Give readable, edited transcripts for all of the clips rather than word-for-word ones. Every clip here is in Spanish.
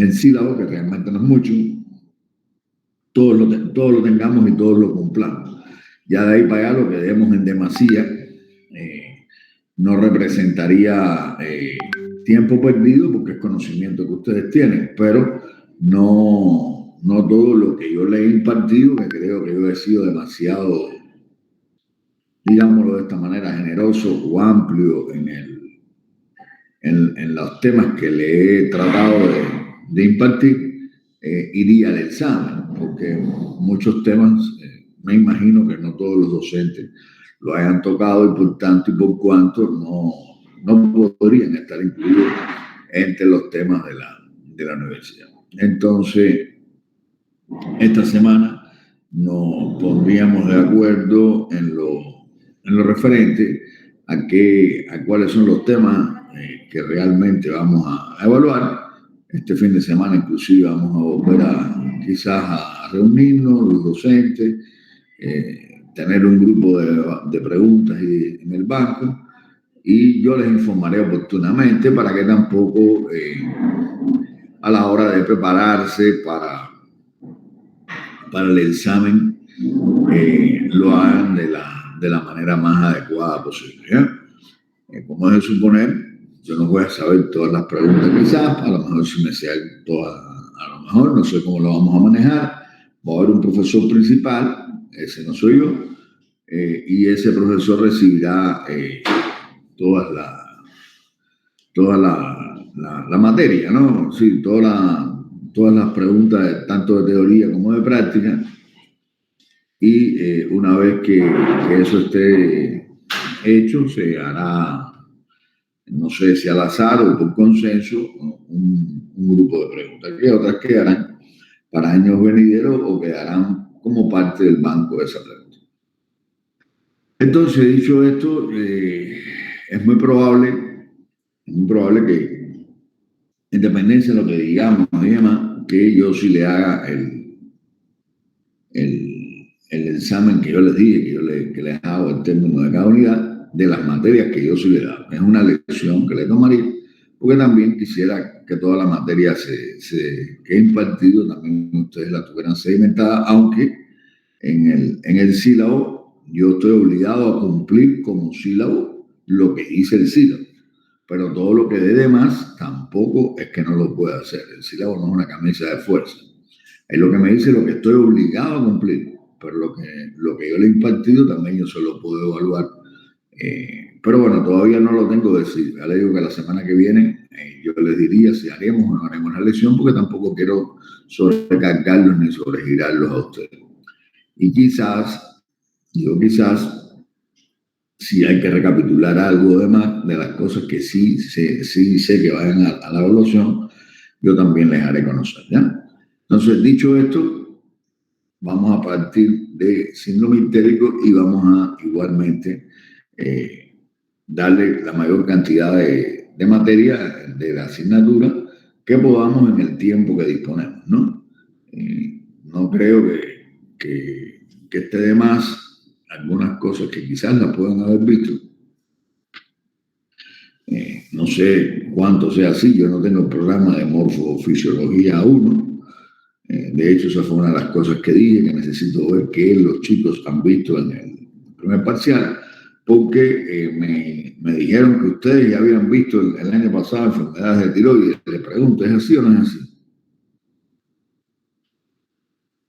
el sílabo, que realmente no es mucho, todos lo tengamos y todos lo cumplamos. Ya de ahí para allá lo que demos en demasía no representaría tiempo perdido porque es conocimiento que ustedes tienen, pero no todo lo que yo le he impartido, que creo que yo he sido demasiado, digámoslo de esta manera, generoso o amplio en los temas que le he tratado de impartir, iría al examen, porque muchos temas, me imagino que no todos los docentes lo hayan tocado y por tanto y por cuanto no podrían estar incluidos entre los temas de la universidad. Entonces, esta semana nos pondríamos de acuerdo en lo referente a cuáles son los temas que realmente vamos a evaluar. Este fin de semana inclusive vamos a volver quizás a reunirnos los docentes, tener un grupo de preguntas en el banco, y yo les informaré oportunamente para que tampoco a la hora de prepararse para el examen lo hagan de la manera más adecuada posible. Como es de suponer, yo no voy a saber todas las preguntas quizás, a lo mejor si me sean todas, a lo mejor no sé cómo lo vamos a manejar. Va a haber un profesor principal, ese no soy yo, y ese profesor recibirá toda la materia, ¿no? Sí, todas las preguntas, tanto de teoría como de práctica. Y una vez que eso esté hecho, se hará, no sé si al azar o por consenso, un grupo de preguntas, que otras quedarán para años venideros o quedarán como parte del banco de esa pregunta. Entonces, dicho esto, es muy probable que, en dependencia de lo que digamos y demás, que yo sí le haga el examen que yo les dije, que les hago en términos de cada unidad, de las materias que yo sí le he dado. Es una lección que le tomaría, porque también quisiera que toda la materia que he impartido, también ustedes la tuvieran sedimentada, aunque en el sílabo yo estoy obligado a cumplir como sílabo lo que dice el sílabo. Pero todo lo que dé de más tampoco es que no lo pueda hacer. El sílabo no es una camisa de fuerza. Es lo que me dice lo que estoy obligado a cumplir. Pero lo que yo le he impartido también yo se lo puedo evaluar. Pero bueno, todavía no lo tengo decidido. Ya le digo que la semana que viene yo les diría si haremos o no haremos la lección, porque tampoco quiero sobrecargarlos ni sobregirarlos a ustedes. Y quizás, si hay que recapitular algo de más de las cosas que sí sé que vayan a la evaluación, yo también les haré conocer, ¿ya? Entonces, dicho esto, vamos a partir de síndrome histérico y vamos a igualmente darle la mayor cantidad de materia de la asignatura que podamos en el tiempo que disponemos, ¿no? No creo que esté de más algunas cosas que quizás las puedan haber visto. No sé cuánto sea así, yo no tengo el programa de morfofisiología 1. De hecho, esa fue una de las cosas que dije, que necesito ver qué los chicos han visto en el primer parcial, porque me dijeron que ustedes ya habían visto el año pasado enfermedades de tiroides. Les pregunto, ¿es así o no es así?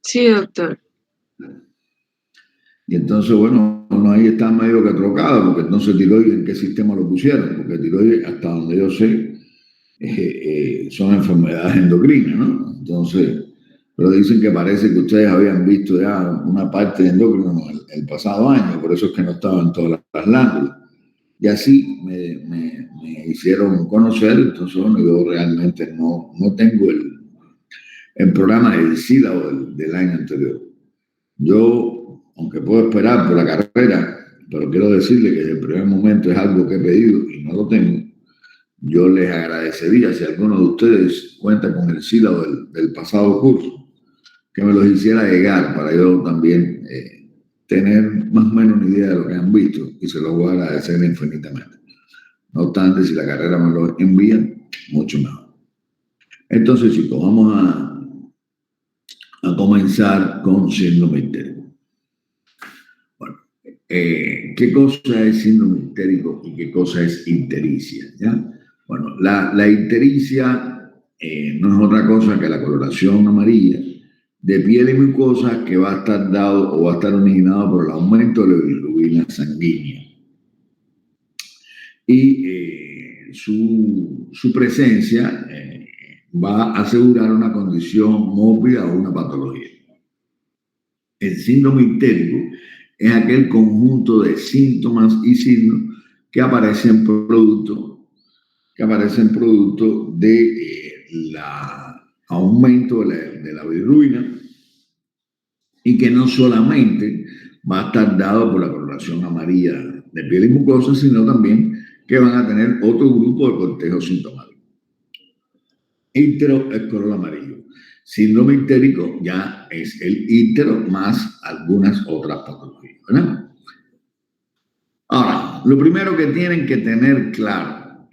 Sí, doctor. Y entonces, bueno, uno ahí está medio que trocado, porque entonces tiroides, ¿en qué sistema lo pusieron? Porque tiroides, hasta donde yo sé, son enfermedades endocrinas, ¿no? Entonces, pero dicen que parece que ustedes habían visto ya una parte de endocrino el pasado año, por eso es que no estaban todas las glándulas. Y así me hicieron conocer. Entonces, bueno, yo realmente no tengo el programa del sílabo del año anterior. Yo, aunque puedo esperar por la carrera, pero quiero decirle que desde el primer momento es algo que he pedido y no lo tengo. Yo les agradecería si alguno de ustedes cuenta con el sílabo del pasado curso, que me los hiciera llegar para yo también tener más o menos una idea de lo que han visto, y se los voy a agradecer infinitamente. No obstante, si la carrera me lo envía, mucho mejor. Entonces, chicos, vamos a comenzar con síndrome histérico. Bueno, ¿qué cosa es síndrome histérico y qué cosa es ictericia? ¿Ya? Bueno, la ictericia no es otra cosa que la coloración amarilla de piel y mucosas que va a estar dado o va a estar originado por el aumento de la bilirrubina sanguínea. Y su presencia va a asegurar una condición mórbida o una patología. El síndrome histérico es aquel conjunto de síntomas y signos que aparecen producto de aumento de la bilirrubina y que no solamente va a estar dado por la coloración amarilla de piel y mucosa, sino también que van a tener otro grupo de cortejo sintomático. Ítero es color amarillo. Síndrome histérico ya es el ítero más algunas otras patologías, ¿verdad? Ahora, lo primero que tienen que tener claro,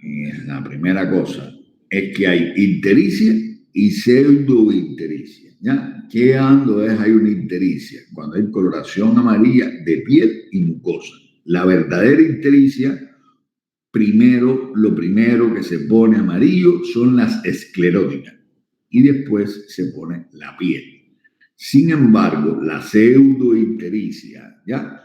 la primera cosa, es que hay ictericia y pseudoictericia, ¿ya? ¿Qué ando es? Hay una ictericia, cuando hay coloración amarilla de piel y mucosa. La verdadera ictericia, lo primero que se pone amarillo son las escleróticas y después se pone la piel. Sin embargo, la pseudoictericia, ¿ya?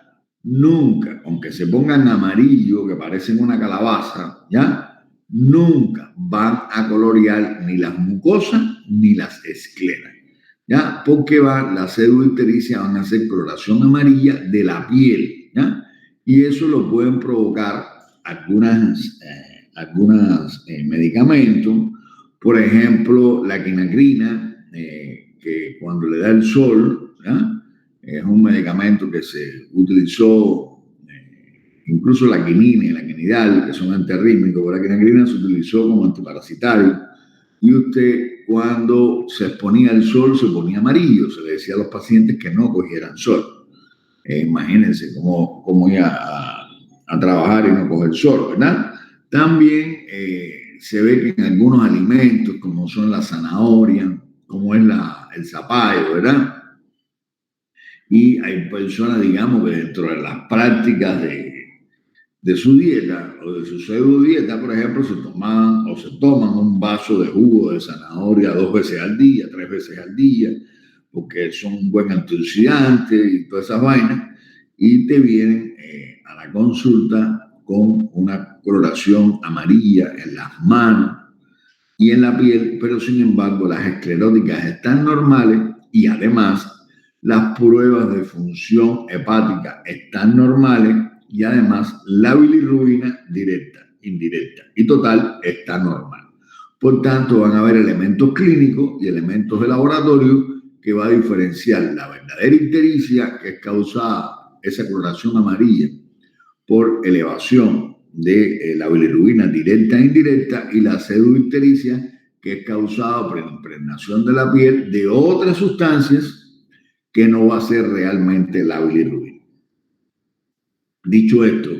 Nunca, aunque se pongan amarillo, que parecen una calabaza, ¿ya? Nunca van a colorear ni las mucosas ni las escleras, ¿ya? Porque la pseudoictericia van a hacer coloración amarilla de la piel, ¿ya? Y eso lo pueden provocar algunos medicamentos, por ejemplo, la quinacrina, que cuando le da el sol, ¿ya? Es un medicamento que se utilizó, incluso la quinina y la quinidal, que son antirrítmicos, pero la quinacrina se utilizó como antiparasitario. Y usted, cuando se exponía al sol, se ponía amarillo. Se le decía a los pacientes que no cogieran sol. Imagínense cómo iba a trabajar y no coger sol, ¿verdad? También se ve que en algunos alimentos, como son la zanahoria, como es el zapallo, ¿verdad? Y hay personas, digamos, que dentro de las prácticas de su dieta o de su pseudo dieta, por ejemplo, se toman un vaso de jugo de zanahoria 2 veces al día, 3 veces al día, porque son un buen antioxidante y todas esas vainas, y te vienen a la consulta con una coloración amarilla en las manos y en la piel, pero sin embargo las escleróticas están normales y además las pruebas de función hepática están normales y además la bilirrubina directa, indirecta y total está normal. Por tanto, van a haber elementos clínicos y elementos de laboratorio que va a diferenciar la verdadera ictericia, que es causada esa coloración amarilla por elevación de la bilirrubina directa e indirecta, y la pseudoictericia, que es causada por impregnación de la piel de otras sustancias que no va a ser realmente la bilirrubina. Dicho esto,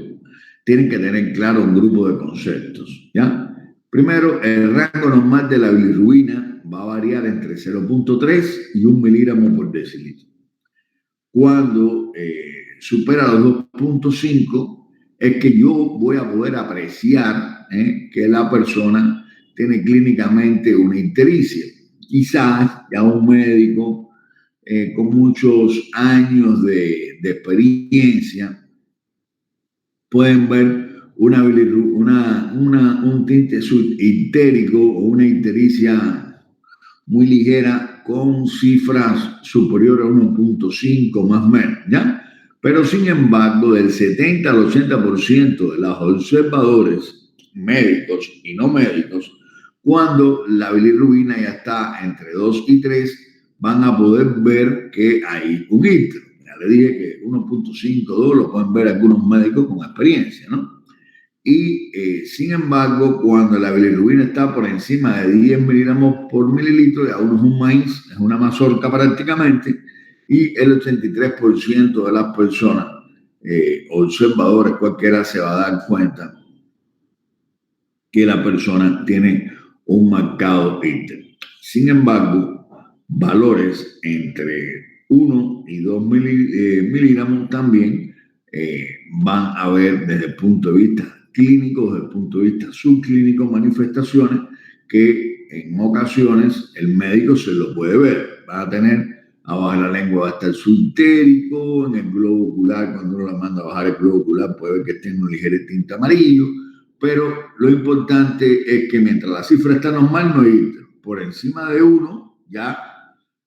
tienen que tener claro un grupo de conceptos, ¿ya? Primero, el rango normal de la bilirrubina va a variar entre 0.3 y 1 miligramo por decilitro. Cuando supera los 2.5, es que yo voy a poder apreciar que la persona tiene clínicamente una ictericia. Quizás ya un médico con muchos años de experiencia pueden ver un tinte ictérico o una ictericia muy ligera con cifras superiores a 1.5 más o menos, ¿ya? Pero sin embargo, del 70 al 80% de los observadores médicos y no médicos, cuando la bilirrubina ya está entre 2 y 3, van a poder ver que hay un ictero. Ya le dije que 1.5, 2 lo pueden ver algunos médicos con experiencia, ¿no? Y sin embargo, cuando la bilirrubina está por encima de 10 miligramos por mililitro, ya uno es un maíz, es una mazorca prácticamente, y el 83% de las personas, observadores cualquiera, se va a dar cuenta que la persona tiene un marcado ictero. Sin embargo, valores entre 1 y 2 miligramos también van a haber desde el punto de vista clínico, desde el punto de vista subclínico, manifestaciones que en ocasiones el médico se lo puede ver. Va a tener abajo de la lengua, va a estar subentérico, en el globo ocular, cuando uno la manda a bajar el globo ocular puede ver que tiene un ligero tinte amarillo, pero lo importante es que mientras la cifra está normal no hay íntero. Por encima de 1 ya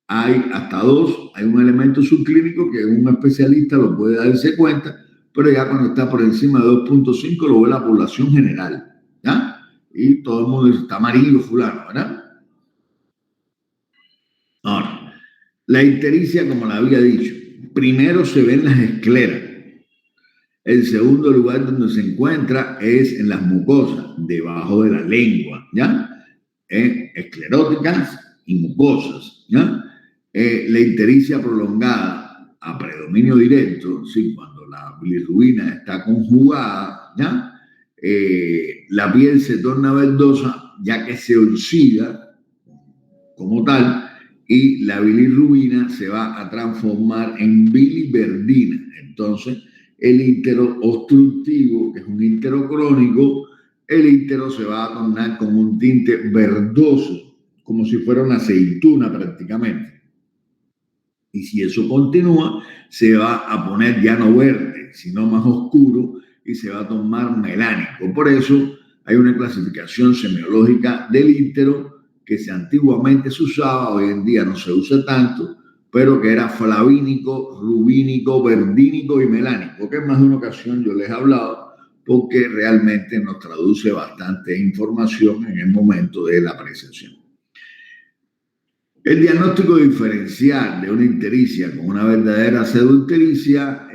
hay hasta 2, hay un elemento subclínico que un especialista lo puede darse cuenta, pero ya cuando está por encima de 2.5 lo ve la población general, ¿ya? Y todo el mundo dice, está amarillo fulano, ¿verdad? Ahora, la ictericia, como la había dicho, primero se ven las escleras. El segundo lugar donde se encuentra es en las mucosas, debajo de la lengua, ¿ya? Escleróticas y mucosas, ¿ya? La ictericia prolongada a predominio directo, ¿sí? Cuando la bilirrubina está conjugada, ¿ya? La piel se torna verdosa ya que se oxida como tal y la bilirrubina se va a transformar en biliverdina. Entonces, el íntero obstructivo, que es un íntero crónico, el íntero se va a tornar con un tinte verdoso, como si fuera una aceituna prácticamente. Y si eso continúa, se va a poner ya no verde, sino más oscuro y se va a tomar melánico. Por eso hay una clasificación semiológica del íntero que antiguamente se usaba, hoy en día no se usa tanto, pero que era flavínico, rubínico, verdínico y melánico, que en más de una ocasión yo les he hablado, porque realmente nos traduce bastante información en el momento de la apreciación. El diagnóstico diferencial de una ictericia con una verdadera pseudoictericia,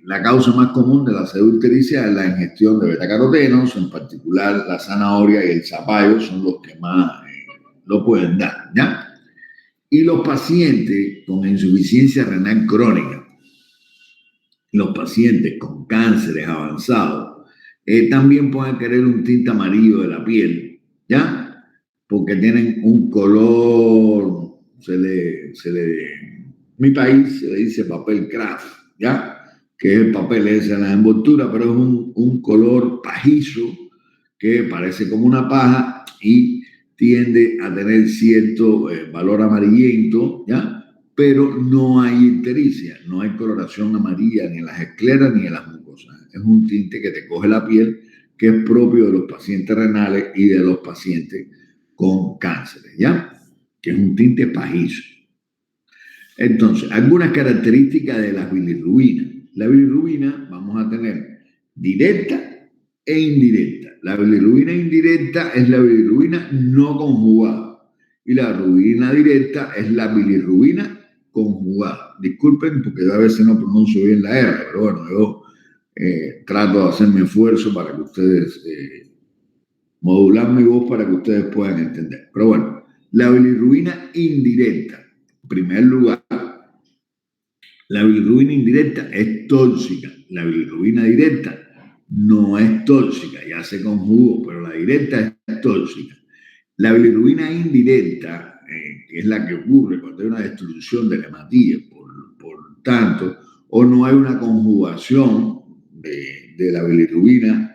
la causa más común de la pseudoictericia es la ingestión de betacarotenos, en particular la zanahoria y el zapallo son los que más lo pueden dar, ¿ya? Y los pacientes con insuficiencia renal crónica, los pacientes con cánceres avanzados, también pueden querer un tinte amarillo de la piel, ¿ya? Porque tienen un color, mi país se le dice papel craft, ¿ya? Que es el papel ese en la envoltura, pero es un color pajizo que parece como una paja y tiende a tener cierto valor amarillento, ¿ya? Pero no hay ictericia, no hay coloración amarilla ni en las escleras ni en las mucosas. Es un tinte que te coge la piel, que es propio de los pacientes renales y de los pacientes con cánceres, ¿ya? Que es un tinte pajizo. Entonces, algunas características de las bilirrubinas. La bilirrubina vamos a tener directa e indirecta. La bilirrubina indirecta es la bilirrubina no conjugada y la rubina directa es la bilirrubina conjugada. Disculpen porque yo a veces no pronuncio bien la R, pero bueno, yo trato de hacer mi esfuerzo para que ustedes modular mi voz para que ustedes puedan entender. Pero bueno, la bilirrubina indirecta, en primer lugar, la bilirrubina indirecta es tóxica. La bilirrubina directa no es tóxica, ya se conjugó, pero la directa es tóxica. La bilirrubina indirecta, que es la que ocurre cuando hay una destrucción de la hematía, por tanto, o no hay una conjugación de la bilirrubina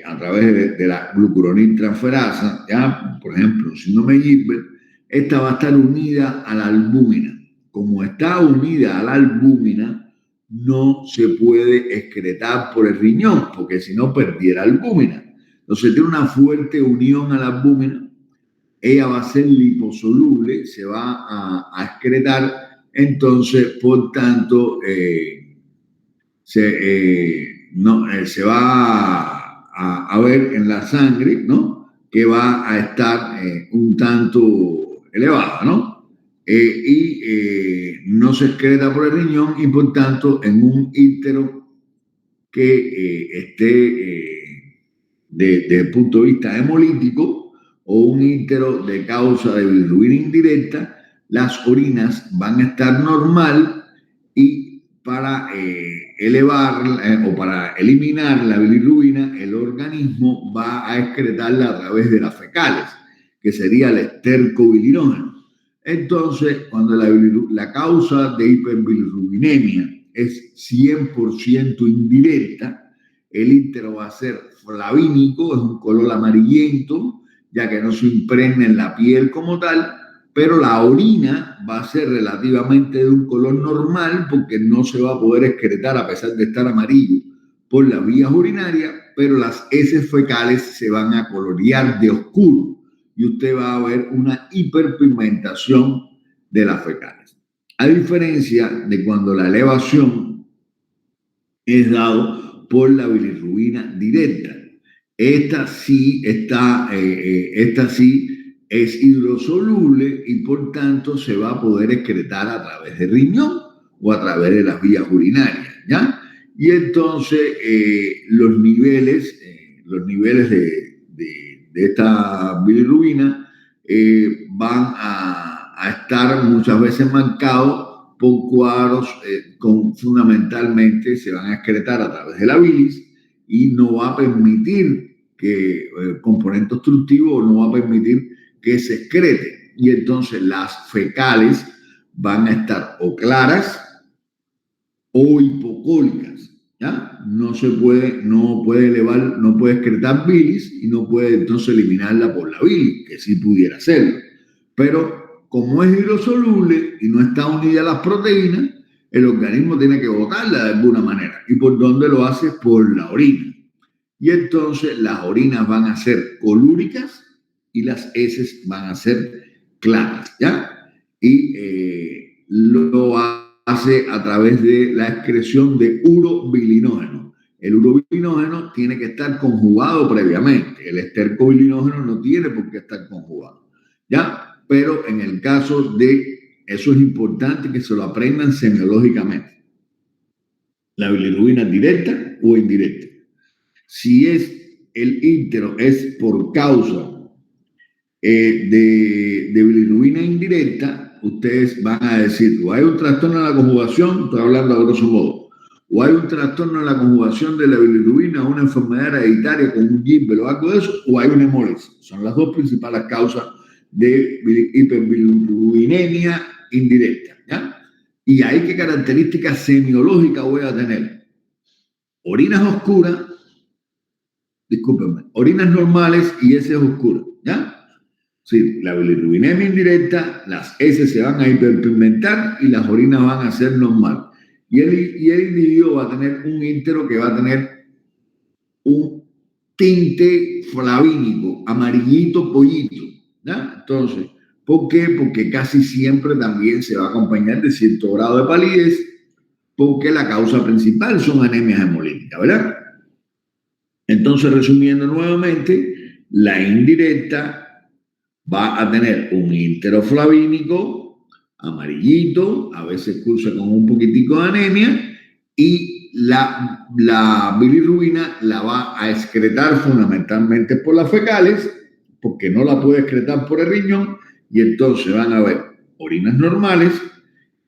a través de la glucuroniltransferasa, ya, por ejemplo, si no me Gilbert, esta va a estar unida a la albúmina. Como está unida a la albúmina, no se puede excretar por el riñón, porque si no perdiera albúmina. Entonces tiene una fuerte unión a la albúmina, ella va a ser liposoluble, se va a excretar, entonces, por tanto, se va a ver en la sangre, ¿no? Que va a estar un tanto elevada, ¿no? No se excreta por el riñón y por tanto en un íntero que esté desde el punto de vista hemolítico o un íntero de causa de bilirrubina indirecta, las orinas van a estar normal y para elevar o para eliminar la bilirrubina, el organismo va a excretarla a través de las fecales. que sería el estercobilinógeno. Entonces, cuando la causa de hiperbilirrubinemia es 100% indirecta, el íntero va a ser flavínico, es un color amarillento, ya que no se impregna en la piel como tal, pero la orina va a ser relativamente de un color normal porque no se va a poder excretar a pesar de estar amarillo por las vías urinarias, pero las heces fecales se van a colorear de oscuro y usted va a ver una hiperpigmentación de las fecales. A diferencia de cuando la elevación es dado por la bilirrubina directa. Esta sí es hidrosoluble y por tanto se va a poder excretar a través del riñón o a través de las vías urinarias, ¿ya? Y entonces los niveles de esta bilirrubina van a estar muchas veces marcados por cuadros fundamentalmente se van a excretar a través de la bilis y no va a permitir que el componente obstructivo no va a permitir que se excrete. Y entonces las fecales van a estar o claras o hipocólicas. ¿Ya? No puede excretar bilis y no puede entonces eliminarla por la bilis, que sí pudiera hacerlo. Pero como es hidrosoluble y no está unida a las proteínas, el organismo tiene que botarla de alguna manera. ¿Y por dónde lo hace? Por la orina. Y entonces las orinas van a ser colúricas y las heces van a ser claras, ¿ya? Y lo hace a través de la excreción de urobilinógeno. El urobilinógeno tiene que estar conjugado previamente. El estercobilinógeno no tiene por qué estar conjugado, ¿ya? Pero en el caso de, eso es importante que se lo aprendan semiológicamente. La bilirrubina directa o indirecta. Si el íntero es por causa de bilirrubina indirecta, ustedes van a decir, o hay un trastorno en la conjugación, estoy hablando a grosso modo, o hay un trastorno en la conjugación de la bilirrubina, una enfermedad hereditaria con un Gilbert o algo de eso, o hay una hemólisis. Son las dos principales causas de hiperbilirrubinemia indirecta, ¿ya? Y ahí, ¿qué características semiológicas voy a tener? Orinas oscuras, discúlpenme, orinas normales y heces oscuras, ¿ya? Sí, la bilirrubinemia indirecta, las heces se van a hiperpigmentar y las orinas van a ser normal. Y el individuo va a tener un íntero que va a tener un tinte flavínico, amarillito, pollito, ¿ya? Entonces, ¿por qué? Porque casi siempre también se va a acompañar de cierto grado de palidez, porque la causa principal son anemias hemolíticas, ¿verdad? Entonces, resumiendo nuevamente, la indirecta va a tener un íntero flavínico, amarillito, a veces cursa con un poquitico de anemia, y la bilirrubina la va a excretar fundamentalmente por las fecales, porque no la puede excretar por el riñón, y entonces van a haber orinas normales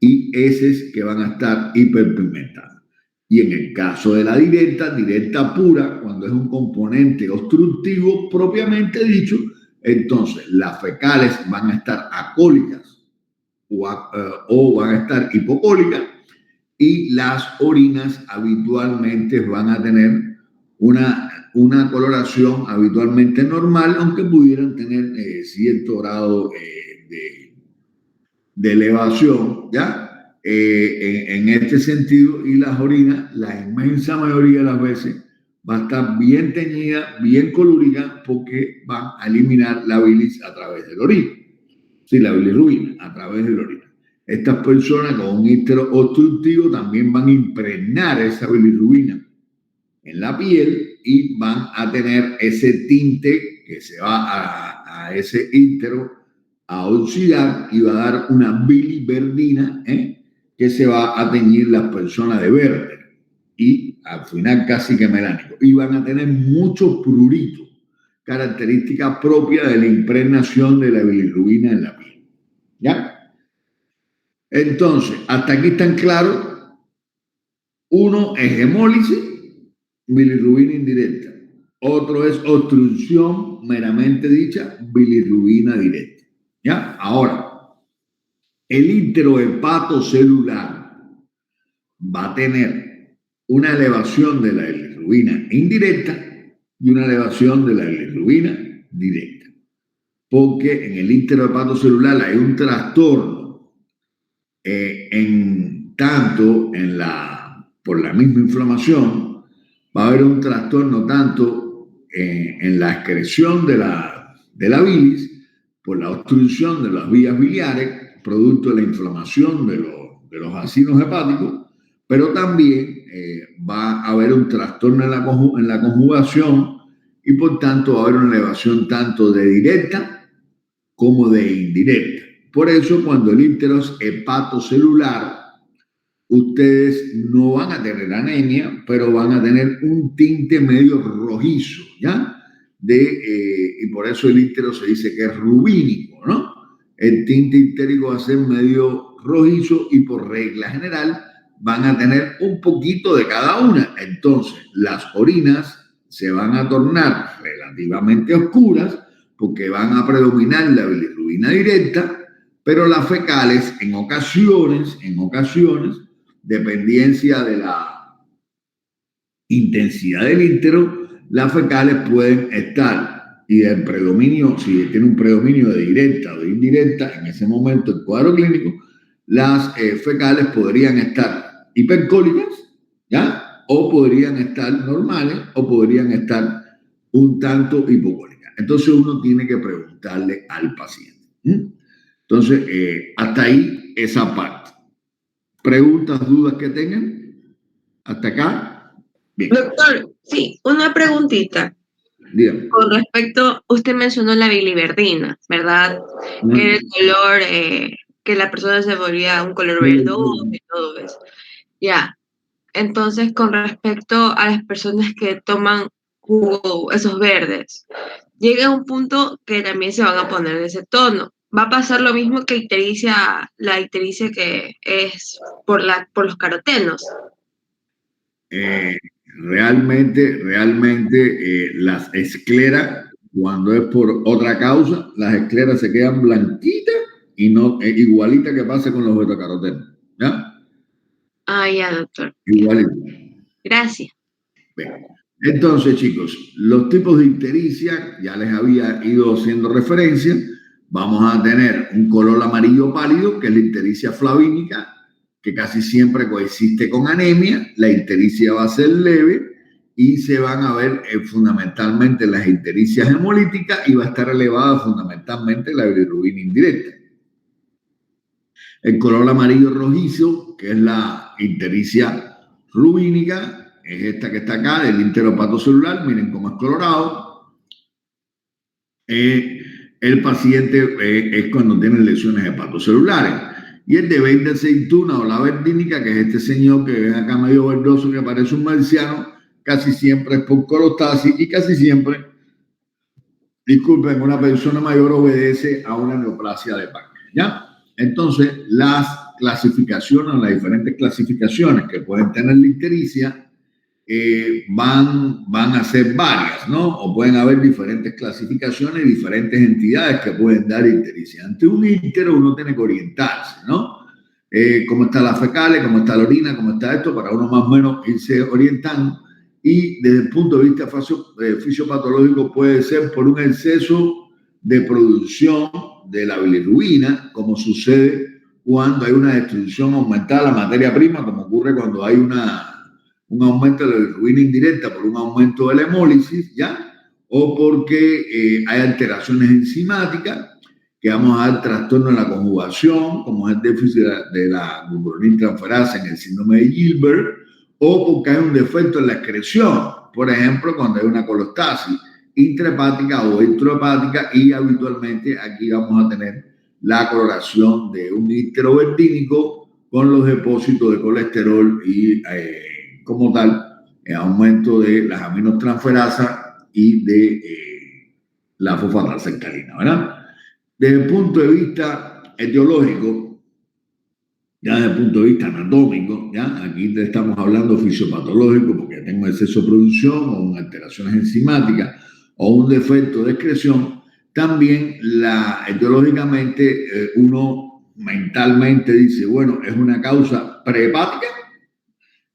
y heces que van a estar hiperpigmentadas. Y en el caso de la directa pura, cuando es un componente obstructivo propiamente dicho, entonces las fecales van a estar acólicas o van a estar hipocólicas y las orinas habitualmente van a tener una coloración habitualmente normal, aunque pudieran tener cierto grado de elevación, ¿ya? En este sentido, y las orinas, la inmensa mayoría de las veces, va a estar bien teñida, bien colorida, porque van a eliminar la bilis a través del orina. Sí, la bilirrubina a través del orina. Estas personas con un íntero obstructivo también van a impregnar esa bilirrubina en la piel y van a tener ese tinte que se va a ese íntero a oxidar y va a dar una biliverdina que se va a teñir las personas de verde y al final casi que melánico. Y van a tener mucho prurito, característica propia de la impregnación de la bilirrubina en la piel. ¿Ya? Entonces, hasta aquí están claros. Uno es hemólisis, bilirrubina indirecta. Otro es obstrucción meramente dicha bilirrubina directa. ¿Ya? Ahora, el intrahepatocelular va a tener una elevación de la bilirrubina indirecta y una elevación de la bilirrubina directa. Porque en el intrahepatocelular hay un trastorno por la misma inflamación, va a haber un trastorno tanto en la excreción de la bilis, por la obstrucción de las vías biliares, producto de la inflamación de los vacinos hepáticos, pero también va a haber un trastorno en la conjugación y por tanto va a haber una elevación tanto de directa como de indirecta. Por eso cuando el ínteros hepatocelular, ustedes no van a tener anemia, pero van a tener un tinte medio rojizo, ¿ya? Y por eso el íntero se dice que es rubínico, ¿no? El tinte intérico va a ser medio rojizo y por regla general van a tener un poquito de cada una. Entonces, las orinas se van a tornar relativamente oscuras porque van a predominar la bilirrubina directa, pero las fecales en ocasiones, dependencia de la intensidad del íntero, las fecales pueden estar y el predominio, si tiene un predominio de directa o de indirecta, en ese momento el cuadro clínico, las fecales podrían estar hipercólicas, ¿ya? O podrían estar normales o podrían estar un tanto hipocólicas. Entonces uno tiene que preguntarle al paciente. Entonces, hasta ahí esa parte. ¿Preguntas, dudas que tengan? ¿Hasta acá? Bien. Doctor, sí, una preguntita. Dígame. Con respecto, usted mencionó la biliverdina, ¿verdad? Que el color, que la persona se volvía un color verdoso y todo eso. Ya. Entonces, con respecto a las personas que toman jugo, esos verdes, llega un punto que también se van a poner de ese tono. Va a pasar lo mismo que la ictericia que es por los carotenos. Realmente, las escleras, cuando es por otra causa, las escleras se quedan blanquitas y no igualitas que pase con los betacarotenos. ¿Ya? Ah, ya, doctor. Igualito. Gracias. Bien. Entonces, chicos, los tipos de ictericia, ya les había ido haciendo referencia. Vamos a tener un color amarillo pálido, que es la ictericia flavínica, que casi siempre coexiste con anemia. La ictericia va a ser leve y se van a ver fundamentalmente las ictericias hemolíticas y va a estar elevada fundamentalmente la bilirrubina indirecta. El color amarillo rojizo, que es la ictericia rubínica, es esta que está acá, del intrahepatocelular. Miren cómo es colorado. El paciente es cuando tiene lesiones hepatocelulares. Y el de vein de aceituna o la verdínica, que es este señor que ven acá medio verdoso, que parece un marciano, casi siempre es por colostasis y casi siempre, disculpen, una persona mayor obedece a una neoplasia de páncreas, ¿ya? Entonces, las clasificaciones, las diferentes clasificaciones que pueden tener la ictericia, van a ser varias, ¿no? O pueden haber diferentes clasificaciones y diferentes entidades que pueden dar ictericia. Ante un íntero uno tiene que orientarse, ¿no? Cómo están las fecales, cómo está la orina, cómo está esto, para uno más o menos irse orientando. Y desde el punto de vista fisiopatológico puede ser por un exceso de producción de la bilirrubina, como sucede cuando hay una destrucción aumentada de la materia prima, como ocurre cuando hay un aumento de la bilirrubina indirecta por un aumento de la hemólisis, ¿ya? O porque hay alteraciones enzimáticas, que vamos a dar trastorno en la conjugación, como es el déficit de la glucuroniltransferasa en el síndrome de Gilbert, o porque hay un defecto en la excreción, por ejemplo, cuando hay una colostasis intrahepática o intrahepática, y habitualmente aquí vamos a tener la coloración de un ínteroverdínico con los depósitos de colesterol y como tal, aumento de las aminotransferasas y de la fosfatasa-alcalina, ¿verdad? Desde el punto de vista etiológico, ya desde el punto de vista anatómico, ya aquí estamos hablando fisiopatológico porque tengo exceso de producción o alteraciones enzimáticas o un defecto de excreción, también etiológicamente uno mentalmente dice, bueno, es una causa prehepática,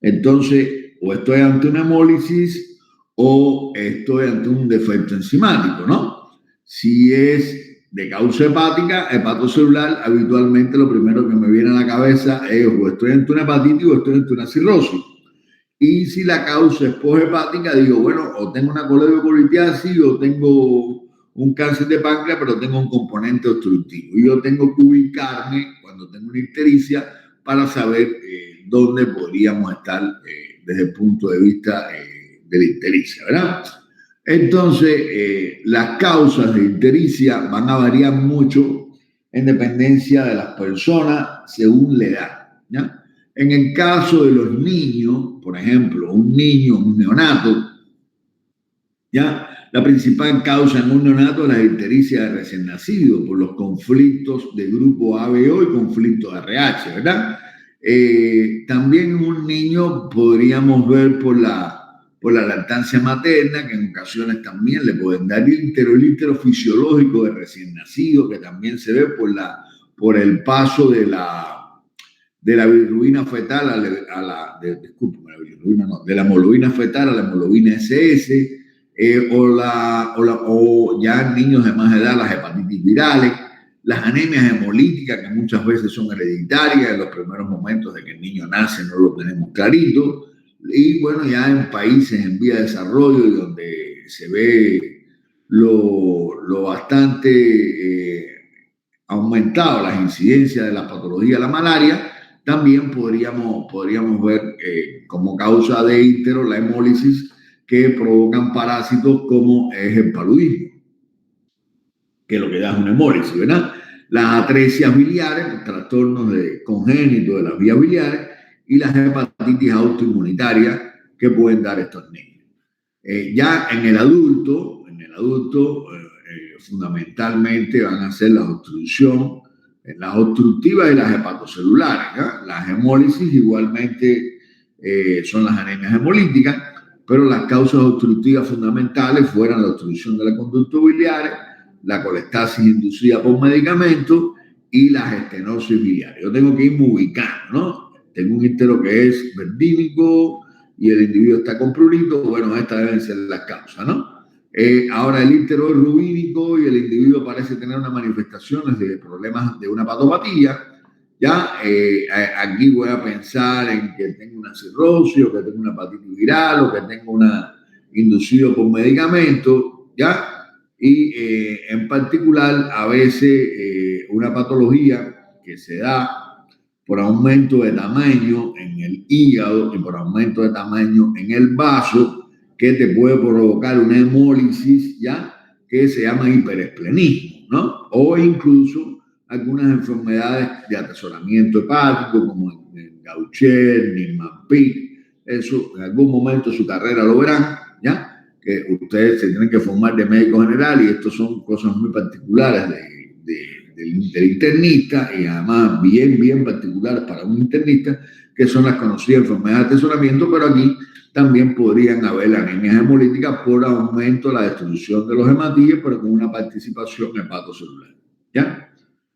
entonces o estoy ante una hemólisis o estoy ante un defecto enzimático, ¿no? Si es de causa hepática, hepatocelular, habitualmente lo primero que me viene a la cabeza es o estoy ante una hepatitis o estoy ante una cirrosis. Y si la causa es poshepática, digo, bueno, o tengo una coledocolitiasis o tengo un cáncer de páncreas, pero tengo un componente obstructivo. Y yo tengo que ubicarme cuando tengo una ictericia para saber dónde podríamos estar desde el punto de vista de la ictericia, ¿verdad? Entonces, las causas de ictericia van a variar mucho en dependencia de las personas según la edad, ¿ya? En el caso de los niños, por ejemplo, un niño, un neonato, ¿ya? La principal causa en un neonato es la ictericia de recién nacido por los conflictos de grupo ABO y conflictos RH, ¿verdad? También en un niño podríamos ver por la lactancia materna, que en ocasiones también le pueden dar el ítero fisiológico de recién nacido, que también se ve por el paso de la bilirrubina fetal de la hemoglobina fetal a la hemoglobina SS, o ya en niños de más edad las hepatitis virales, las anemias hemolíticas que muchas veces son hereditarias en los primeros momentos de que el niño nace, no lo tenemos clarito, y bueno, ya en países en vía de desarrollo y donde se ve lo bastante aumentado las incidencias de la patología de la malaria, también podríamos ver como causa de ítero la hemólisis que provocan parásitos como es el paludismo, que es lo que da es una hemólisis, ¿verdad? Las atresias biliares, los trastornos congénitos de las vías biliares y las hepatitis autoinmunitarias que pueden dar estos niños. Ya en el adulto fundamentalmente van a ser las obstructivas y las hepatocelulares, ¿ya? Las hemólisis igualmente son las anemias hemolíticas, pero las causas obstructivas fundamentales fueran la obstrucción de la conducta biliar, la colestasis inducida por medicamentos y las estenosis biliares. Yo tengo que irme ubicando, ¿no? Tengo un ítero que es verdínico y el individuo está con prurito, bueno, estas deben ser las causas, ¿no? Ahora el ítero es rubínico y el individuo parece tener unas manifestaciones de problemas de una patopatía. Ya aquí voy a pensar en que tengo una cirrosis o que tengo una hepatitis viral o que tengo una inducido por medicamento, ¿ya? Y en particular a veces una patología que se da por aumento de tamaño en el hígado y por aumento de tamaño en el vaso, que te puede provocar una hemólisis, ¿ya? Que se llama hiperesplenismo, ¿no? O incluso algunas enfermedades de atesoramiento hepático, como el Gaucher, Niemann-Pick. Eso en algún momento de su carrera lo verán, ¿ya? Que ustedes se tienen que formar de médico general y esto son cosas muy particulares del internista y además bien particulares para un internista, que son las conocidas enfermedades de atesoramiento, pero aquí también podrían haber anemias hemolíticas por aumento de la destrucción de los hematíes, pero con una participación hepatocelular, ¿ya?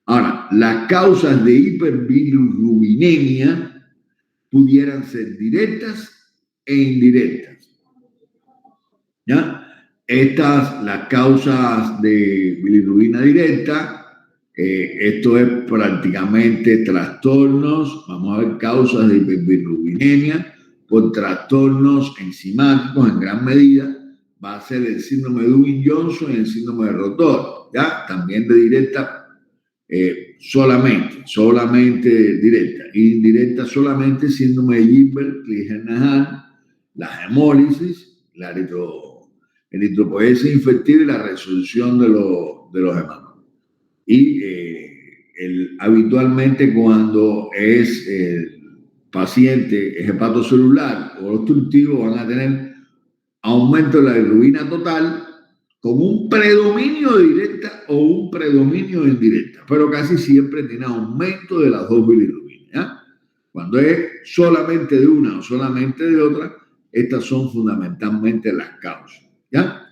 Ahora, las causas de hiperbilirrubinemia pudieran ser directas e indirectas, ¿ya? Las causas de bilirrubina directa, esto es prácticamente trastornos, vamos a ver causas de hiperbilirrubinemia por trastornos enzimáticos en gran medida, va a ser el síndrome de Ewing-Johnson y el síndrome de Rotor, ¿ya? También de directa solamente directa, indirecta solamente síndrome de Gilbert-Cleaver-Nahan, la hemólisis, el eritropoiesis infectiva y la resolución de los hematomas. Y habitualmente cuando es el paciente es hepatocelular o obstructivo, van a tener aumento de la bilirrubina total con un predominio de directa o un predominio de indirecta, pero casi siempre tiene aumento de las dos bilirrubinas, ¿ya? Cuando es solamente de una o solamente de otra, estas son fundamentalmente las causas, ¿ya?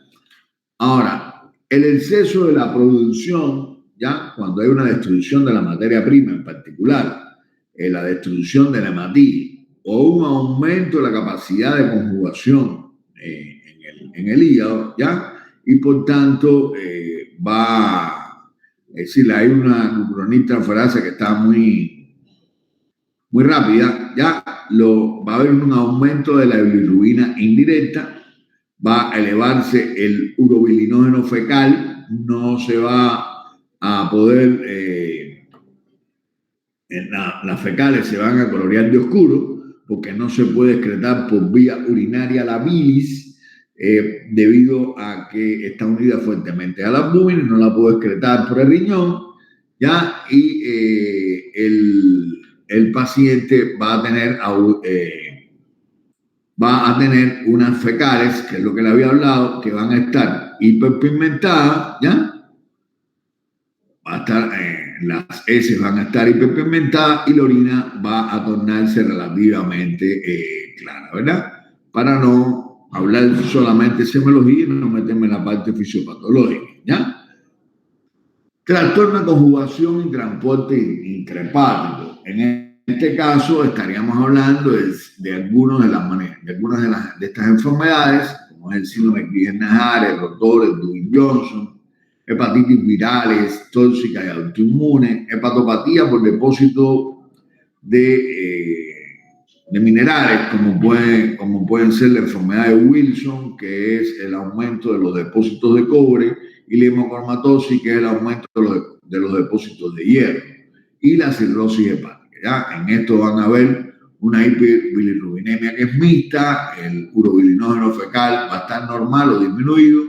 Ahora, el exceso de la producción, ya cuando hay una destrucción de la materia prima en particular, la destrucción de la hematía o un aumento de la capacidad de conjugación en el hígado, ya, y por tanto es decir, hay una glucuroniltransferasa que está muy rápida, ya va a haber un aumento de la bilirrubina indirecta, va a elevarse el urobilinógeno fecal, no se va a poder, las fecales se van a colorear de oscuro porque no se puede excretar por vía urinaria la bilis debido a que está unida fuertemente al abdomen y no la puedo excretar por el riñón, ¿ya? Y el paciente va a tener unas fecales, que es lo que le había hablado, que van a estar hiperpigmentadas, ¿ya? Va a estar, las heces van a estar hiperpigmentadas y la orina va a tornarse relativamente clara, ¿verdad? Para no hablar solamente de semiología y no meterme en la parte fisiopatológica, ¿ya? Trastorno de conjugación y transporte intrahepático. En este caso estaríamos hablando de algunas de estas enfermedades, como es el síndrome de Crigler-Najjar, el rotor, el Dewey-Johnson, hepatitis virales, tóxicas y autoinmunes, hepatopatía por depósito de minerales, como pueden ser la enfermedad de Wilson, que es el aumento de los depósitos de cobre, y la hemocromatosis, que es el aumento de los depósitos de hierro, y la cirrosis hepática. ¿Ya? En esto van a ver una hiperbilirrubinemia que es mixta, el urobilinógeno fecal va a estar normal o disminuido,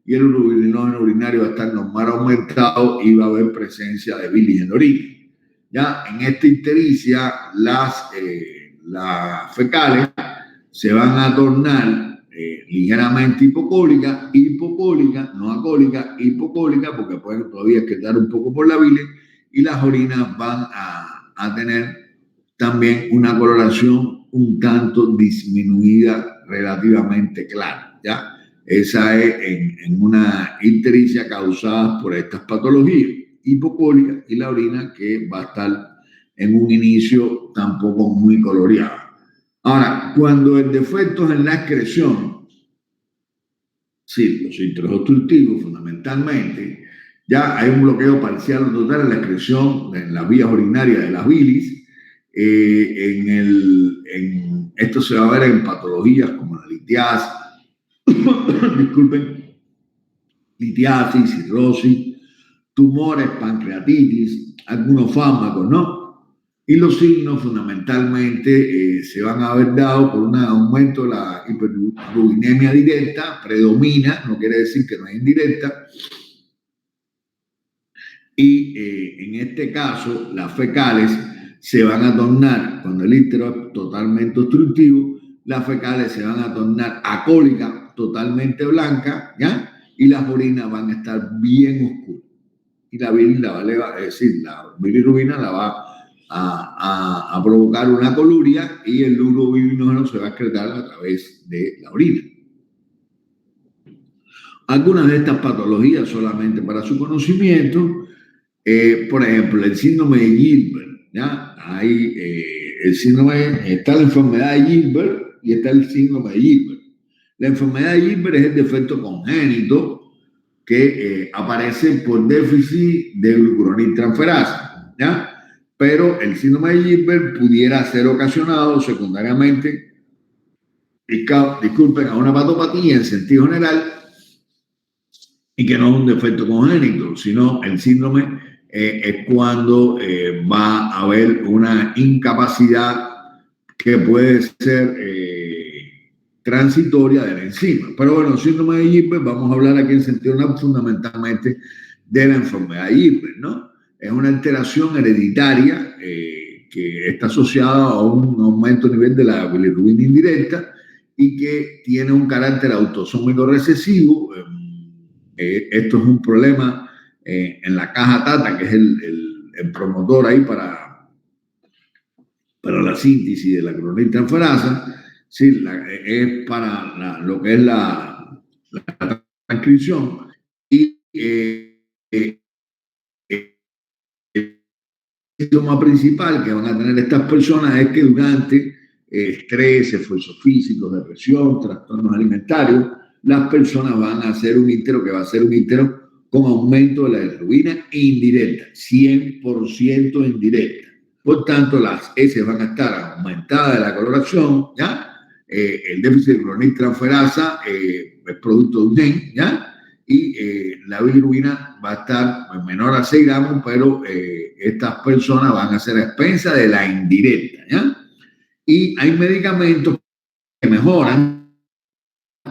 y el urobilinógeno urinario va a estar normal o aumentado, y va a haber presencia de bilis en la orina. ¿Ya? En esta ictericia, las fecales se van a tornar ligeramente hipocólica, no acólica, hipocólica, porque pueden todavía quedar un poco por la bilis, y las orinas van a tener también una coloración un tanto disminuida, relativamente clara, ¿ya? Esa es en una ictericia causada por estas patologías hipocólicas, y la orina que va a estar en un inicio tampoco muy coloreada. Ahora, cuando el defecto es en la excreción, sí, los centros obstructivos fundamentalmente, ya hay un bloqueo parcial o total en la excreción en las vías urinarias de las bilis. Esto se va a ver en patologías como la litiasis, disculpen, litiasis, cirrosis, tumores, pancreatitis, algunos fármacos, ¿no? Y los signos fundamentalmente se van a haber dado por un aumento de la hiperrubinemia directa, predomina, no quiere decir que no es indirecta, y en este caso las fecales se van a tornar, cuando el ítero es totalmente obstructivo, las fecales se van a tornar acólicas, totalmente blancas, ¿ya? Y las orinas van a estar bien oscuras. Y la bilis la va a elevar, es decir, la bilirrubina la va a provocar una coluria, y el urobilinógeno se va a excretar a través de la orina. Algunas de estas patologías, solamente para su conocimiento, por ejemplo, el síndrome de Gilbert, ¿ya? Hay el síndrome, está la enfermedad de Gilbert y está el síndrome de Gilbert. La enfermedad de Gilbert es el defecto congénito que aparece por déficit de glucuroniltransferasa, ¿ya? Pero el síndrome de Gilbert pudiera ser ocasionado secundariamente, disculpen, a una patopatía en sentido general, y que no es un defecto congénito, sino el síndrome es cuando va a haber una incapacidad que puede ser transitoria de la enzima. Pero bueno, síndrome de Gilbert, vamos a hablar aquí en sentido fundamentalmente de la enfermedad de Gilbert, ¿no? Es una alteración hereditaria que está asociada a un aumento a nivel de la bilirrubina indirecta y que tiene un carácter autosómico recesivo. Esto es un problema en la caja TATA, que es el promotor ahí para la síntesis de la clorotranferasa. Sí, es para lo que es la inscripción y el síntoma principal que van a tener estas personas es que durante estrés, esfuerzos físicos, depresión, trastornos alimentarios, las personas van a hacer un ítero que va a ser un ítero con aumento de la bilirrubina indirecta, 100% indirecta. Por tanto, las S van a estar aumentadas de la coloración, ¿ya? El déficit de cloronitransferasa es producto de un DEN, ¿ya? Y la bilirrubina va a estar menor a 6 gramos, pero estas personas van a ser a expensas de la indirecta, ¿ya? Y hay medicamentos que mejoran,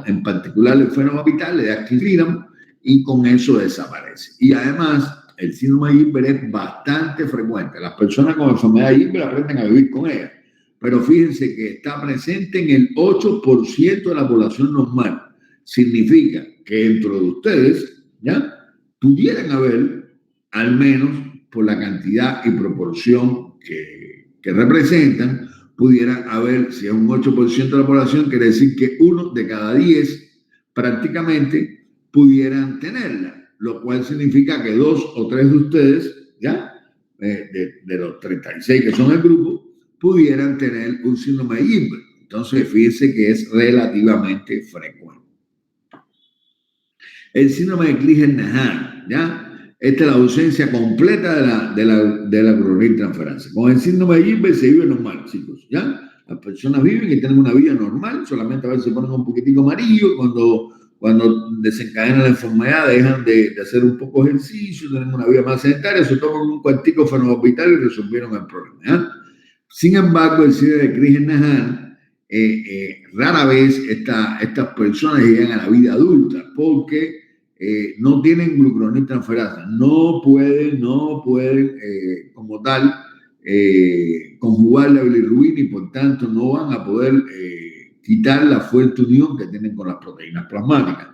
en particular el fenobarbital, le da Clidriram, y con eso desaparece. Y además, el síndrome de Gilbert es bastante frecuente. Las personas con enfermedad de Gilbert aprenden a vivir con ella, pero fíjense que está presente en el 8% de la población normal. Significa que dentro de ustedes, ¿ya? Pudieran haber, al menos por la cantidad y proporción que representan, pudieran haber, si es un 8% de la población, quiere decir que 1 de cada 10 prácticamente pudieran tenerla, lo cual significa que 2 o 3 de ustedes, ¿ya? De los 36 que son el grupo, pudieran tener un síndrome de Gilbert. Entonces, fíjense que es relativamente frecuente. El síndrome de Crigler-Najjar, ¿ya? Esta es la ausencia completa de la cloronitransferasa. Con el síndrome de Gilbert se vive normal, chicos, ¿ya? Las personas viven y tienen una vida normal, solamente a veces se ponen un poquitico amarillo cuando desencadenan la enfermedad, dejan de hacer un poco de ejercicio, tienen una vida más sedentaria, se toman un cuartico fenobarbital y resolvieron el problema, ¿ya? Sin embargo, el síndrome de Crigler-Najjar, rara vez estas personas llegan a la vida adulta porque no tienen glucuronitransferasa, no pueden como tal conjugar la bilirrubina y por tanto no van a poder quitar la fuerte unión que tienen con las proteínas plasmáticas.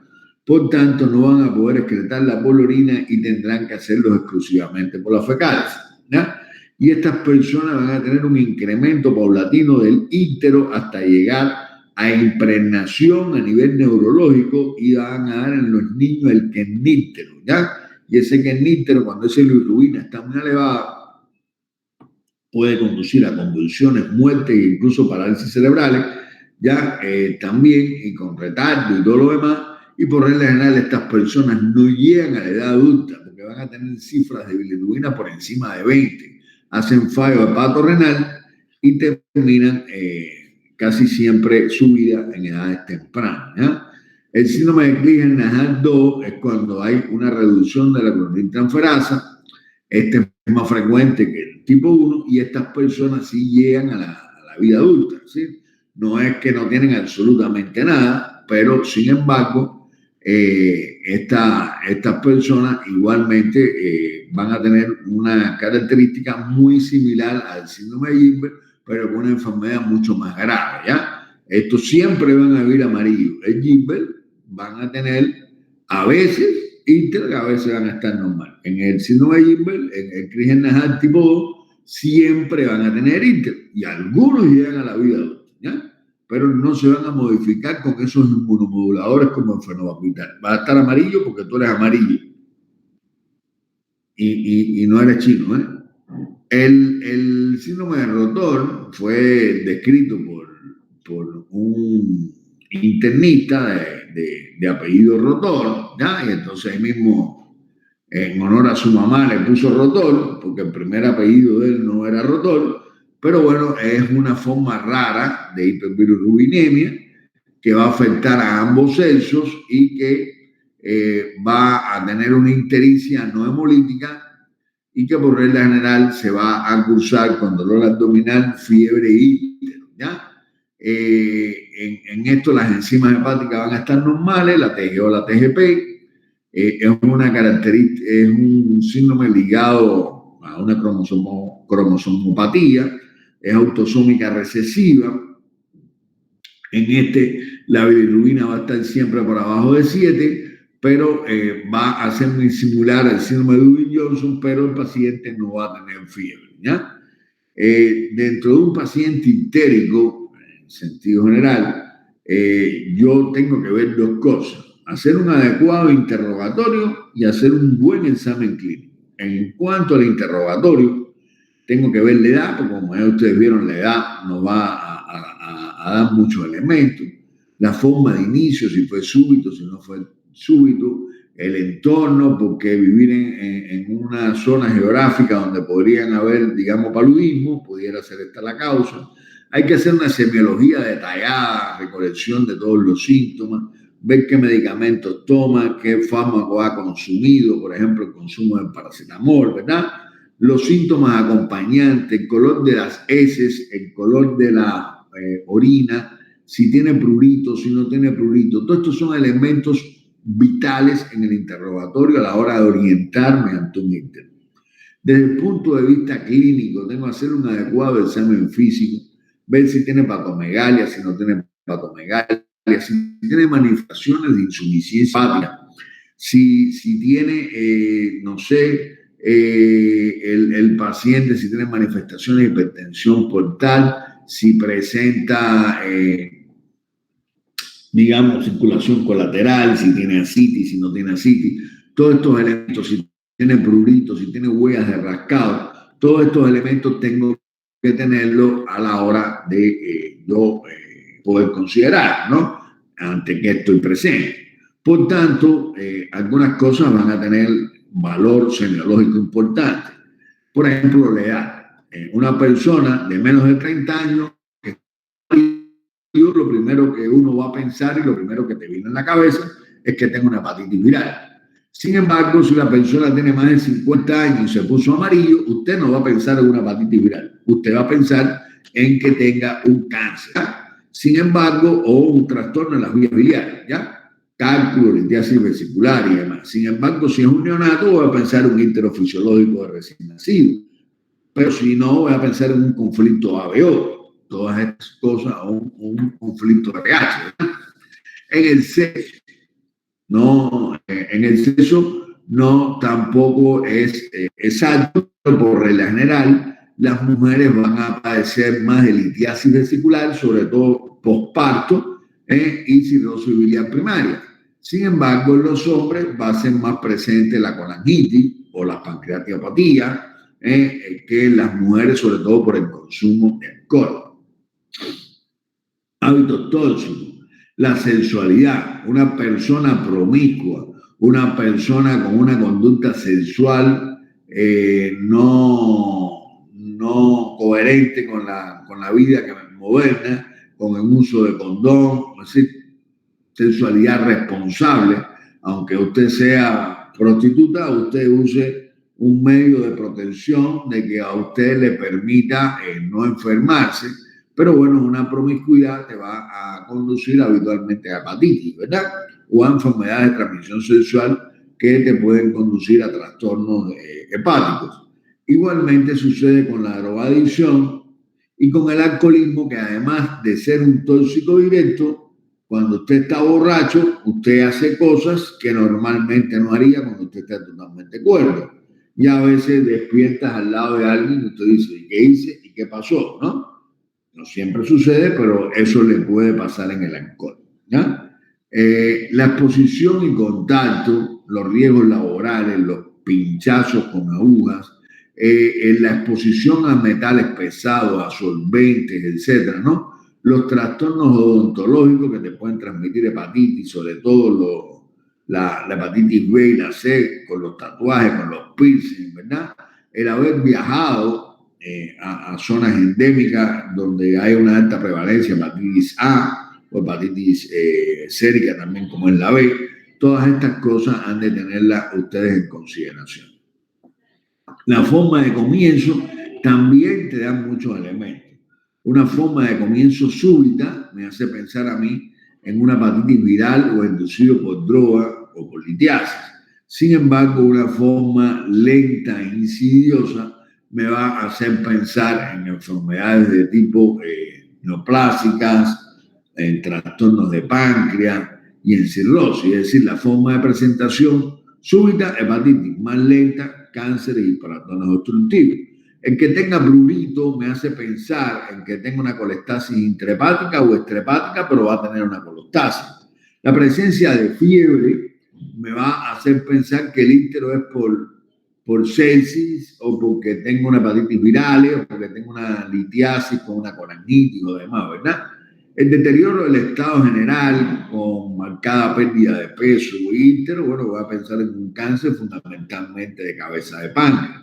Por tanto, no van a poder excretar la por la orina y tendrán que hacerlo exclusivamente por las fecales, ¿ya? Y estas personas van a tener un incremento paulatino del ítero hasta llegar a impregnación a nivel neurológico y van a dar en los niños el quenítero, ¿ya? Y ese quenítero, cuando esa bilirrubina está muy elevada, puede conducir a convulsiones, muerte e incluso parálisis cerebrales, ya también, y con retardo y todo lo demás. Y por regla general, estas personas no llegan a la edad adulta porque van a tener cifras de bilirrubina por encima de 20. Hacen fallo hepatorrenal y terminan casi siempre su vida en edades tempranas, ¿ya? El síndrome de Crigler-Najjar 2 es cuando hay una reducción de la cloronitransferasa. Este es más frecuente que el tipo 1 y estas personas sí llegan a la vida adulta, ¿sí? No es que no tienen absolutamente nada, pero sin embargo, estas personas igualmente van a tener una característica muy similar al síndrome de Gilbert, pero con una enfermedad mucho más grave, ¿ya? Estos siempre van a vivir amarillo. El Gilbert van a tener a veces íntegra, que a veces van a estar normal. En el síndrome de Gilbert, en el Crigler-Najjar tipo 2, siempre van a tener íntegra y algunos llegan a la vida adulta, ¿ya? Pero no se van a modificar con esos inmunomoduladores como el fenobarbital. Va a estar amarillo porque tú eres amarillo y no eres chino, ¿eh? El síndrome de Rotor fue descrito por un internista de apellido Rotor, ¿ya? Y entonces ahí mismo, en honor a su mamá, le puso Rotor, porque el primer apellido de él no era Rotor, pero bueno, es una forma rara de hiperbilirrubinemia que va a afectar a ambos sexos y que va a tener una ictericia no hemolítica y que por regla general se va a cursar con dolor abdominal, fiebre y ítero, ¿ya? En esto las enzimas hepáticas van a estar normales, la TGO, la TGP, es una característica, es un síndrome ligado a una cromosomopatía, es autosómica recesiva. En este, la bilirrubina va a estar siempre por abajo de 7, pero va a ser muy similar al síndrome de Dubin-Johnson, pero el paciente no va a tener fiebre, ¿ya? Dentro de un paciente histérico, en sentido general, yo tengo que ver dos cosas. hacer un adecuado interrogatorio y hacer un buen examen clínico. En cuanto al interrogatorio, tengo que ver la edad, porque como ya ustedes vieron, la edad nos va a dar muchos elementos. La forma de inicio, si fue súbito, si no fue súbito, el entorno, porque vivir en una zona geográfica donde podrían haber, digamos, paludismo, pudiera ser esta la causa. Hay que hacer una semiología detallada, recolección de todos los síntomas, ver qué medicamentos toma, qué fármaco ha consumido, por ejemplo, el consumo de paracetamol, ¿verdad? Los síntomas acompañantes, el color de las heces, el color de la orina, si tiene prurito, si no tiene prurito. Todos estos son elementos vitales en el interrogatorio a la hora de orientarme ante un interno. Desde el punto de vista clínico, tengo que hacer un adecuado examen físico, ver si tiene patomegalia, si no tiene patomegalia, si tiene manifestaciones de insuficiencia hepática, si tiene, no sé, el paciente, si tiene manifestaciones de hipertensión portal, si presenta, digamos, circulación colateral, si tiene ascitis, si no tiene ascitis, todos estos elementos, si tiene prurito, si tiene huellas de rascado, todos estos elementos tengo que tenerlo a la hora de yo poder considerar, ¿no? Ante que estoy presente. Por tanto, algunas cosas van a tener valor semiológico importante. Por ejemplo, la edad. Una persona de menos de 30 años, lo primero que uno va a pensar y lo primero que te viene en la cabeza es que tenga una hepatitis viral. Sin embargo, si la persona tiene más de 50 años y se puso amarillo, usted no va a pensar en una hepatitis viral. Usted va a pensar en que tenga un cáncer. Sin embargo, o un trastorno en las vías biliares, ¿ya? Cálculo, litiasis vesicular y demás. Sin embargo, si es un neonato, voy a pensar en un íntero-fisiológico de recién nacido. Pero si no, voy a pensar en un conflicto ABO, todas estas cosas, o un conflicto RH. En el sexo, no, en el sexo no tampoco es exacto, pero por regla general, las mujeres van a padecer más de litiasis vesicular, sobre todo posparto, y cirrosis biliar primaria. Sin embargo, en los hombres va a ser más presente la colangitis o la pancreatopatía, que las mujeres, sobre todo por el consumo de alcohol. Hábitos tóxicos, la sensualidad, una persona promiscua, una persona con una conducta sexual no coherente con la vida moderna, con el uso de condón, es decir, sensualidad responsable, aunque usted sea prostituta, usted use un medio de protección de que a usted le permita no enfermarse, pero bueno, una promiscuidad te va a conducir habitualmente a hepatitis, ¿verdad? O a enfermedades de transmisión sexual que te pueden conducir a trastornos hepáticos. Igualmente sucede con la drogadicción y con el alcoholismo, que además de ser un tóxico directo, cuando usted está borracho, usted hace cosas que normalmente no haría cuando usted está totalmente cuerdo. Y a veces despiertas al lado de alguien y usted dice, ¿y qué hice? ¿Y qué pasó? ¿No? No siempre sucede, pero eso le puede pasar en el alcohol, ¿ya? La exposición y contacto, los riesgos laborales, los pinchazos con agujas, la exposición a metales pesados, a solventes, etcétera, ¿no? Los trastornos odontológicos que te pueden transmitir hepatitis, sobre todo la hepatitis B y la C, con los tatuajes, con los piercings, ¿verdad? El haber viajado a zonas endémicas donde hay una alta prevalencia de hepatitis A o hepatitis sérica también, como en la B, todas estas cosas han de tenerlas ustedes en consideración. La forma de comienzo también te da muchos elementos. Una forma de comienzo súbita me hace pensar a mí en una hepatitis viral o inducido por droga o por litiasis. Sin embargo, una forma lenta e insidiosa me va a hacer pensar en enfermedades de tipo neoplásicas, en trastornos de páncreas y en cirrosis. Es decir, la forma de presentación súbita, hepatitis, más lenta, cáncer y hiperatones obstructivos. El que tenga prurito me hace pensar en que tenga una colestasis intrahepática o extrahepática, pero va a tener una colostasis. La presencia de fiebre me va a hacer pensar que el íntero es por sepsis o porque tengo una hepatitis viral o porque tengo una litiasis con una colangitis o demás, ¿verdad? El deterioro del estado general con marcada pérdida de peso o íntero, bueno, voy a pensar en un cáncer fundamentalmente de cabeza de páncreas.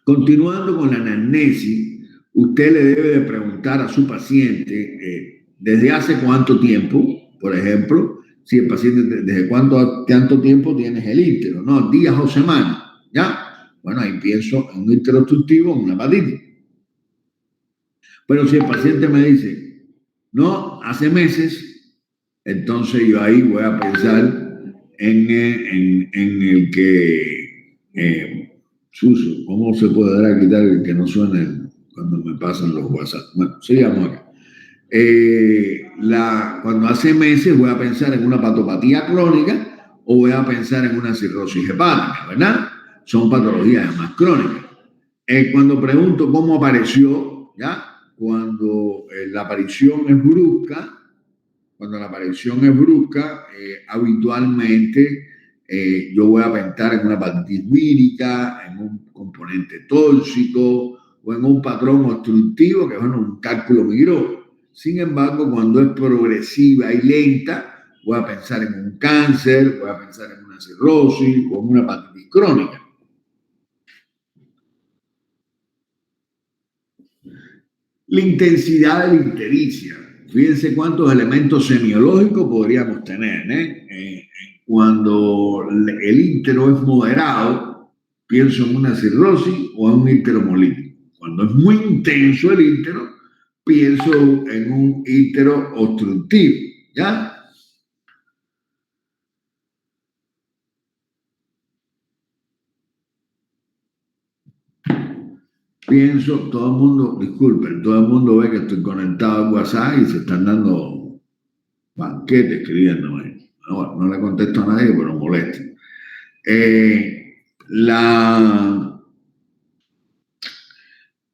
Continuando con la anamnesis, usted le debe de preguntar a su paciente desde hace cuánto tiempo, por ejemplo, si el paciente desde cuánto tiempo tienes el íntero, ¿no? Días o semanas, ¿ya? Bueno, ahí pienso en un íntero obstructivo, en una hepatitis. Pero si el paciente me dice, no, hace meses, entonces yo ahí voy a pensar en el que... Suso, ¿cómo se podrá quitar el que no suene cuando me pasan los WhatsApp? Bueno, sigamos acá. Cuando hace meses voy a pensar en una patopatía crónica o voy a pensar en una cirrosis hepática, ¿verdad? Son patologías además crónicas. Cuando pregunto cómo apareció, ¿ya? Cuando la aparición es brusca, habitualmente yo voy a pensar en una hepatitis vírica, en un componente tóxico o en un patrón obstructivo que es un cálculo migró. Sin embargo, cuando es progresiva y lenta, voy a pensar en un cáncer, voy a pensar en una cirrosis o en una hepatitis crónica. La intensidad de la ictericia. Fíjense cuántos elementos semiológicos podríamos tener, cuando el íntero es moderado, pienso en una cirrosis o en un íntero hemolítico. Cuando es muy intenso el íntero, pienso en un íntero obstructivo, ¿ya? Pienso, todo el mundo, disculpen, todo el mundo ve que estoy conectado al WhatsApp y se están dando banquetes escribiéndome. No le contesto a nadie, pero molesto.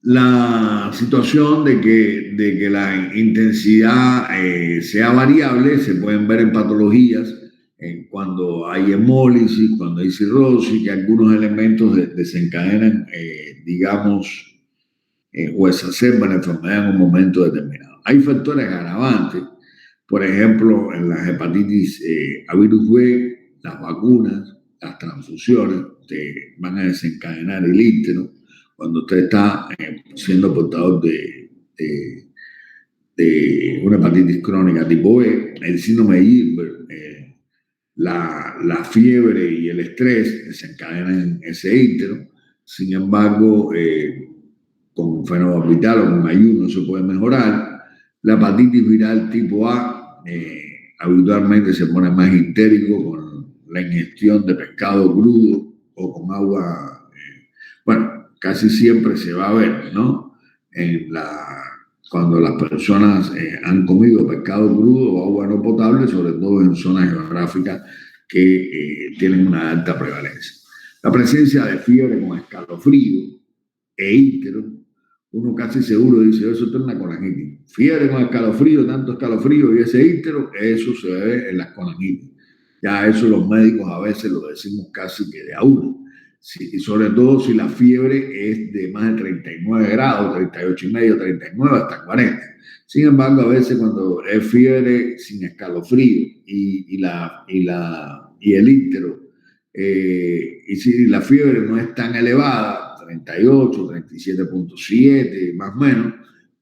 La situación de que la intensidad sea variable se pueden ver en patologías, cuando hay hemólisis, cuando hay cirrosis, que algunos elementos desencadenan, digamos, o exacerban la enfermedad en un momento determinado. Hay factores agravantes, por ejemplo, en las hepatitis a virus B, las vacunas, las transfusiones te van a desencadenar el íntero cuando usted está siendo portador de una hepatitis crónica tipo B, el síndrome de Gilbert, la fiebre y el estrés desencadenan ese íntero. Sin embargo, con fenobarbital o con ayuno se puede mejorar. La hepatitis viral tipo A habitualmente se pone más histérico con la ingestión de pescado crudo o con agua. Bueno, casi siempre se va a ver, ¿no? Cuando las personas han comido pescado crudo o agua no potable, sobre todo en zonas geográficas que tienen una alta prevalencia. La presencia de fiebre con escalofrío e íntero, uno casi seguro dice, eso es una colangitis. Fiebre con escalofrío, tanto escalofrío y ese íntero, eso se ve en las colangitis. Ya eso los médicos a veces lo decimos casi que de a uno. Sí, y sobre todo si la fiebre es de más de 39 grados, 38,5, 39 hasta 40. Sin embargo, a veces cuando es fiebre sin escalofrío y el íntero, y si la fiebre no es tan elevada, 38, 37,7, más o menos,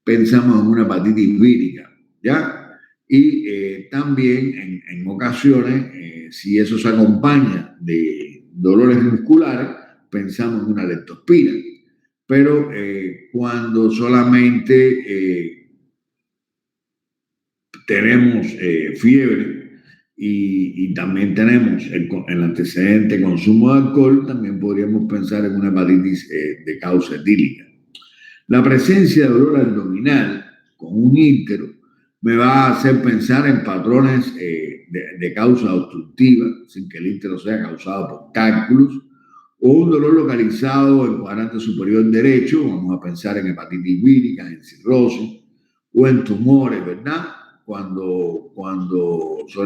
pensamos en una hepatitis vírica, ¿ya? Y también en ocasiones, si eso se acompaña de dolores musculares, pensamos en una leptospira. Pero cuando solamente tenemos fiebre y también tenemos el antecedente consumo de alcohol, también podríamos pensar en una hepatitis de causa etílica. La presencia de dolor abdominal con un íntero me va a hacer pensar en patrones de causa obstructiva, sin que el íntero sea causado por cálculos, o un dolor localizado en el cuadrante superior derecho, vamos a pensar en hepatitis vírica, en cirrosis, o en tumores, ¿verdad? sobre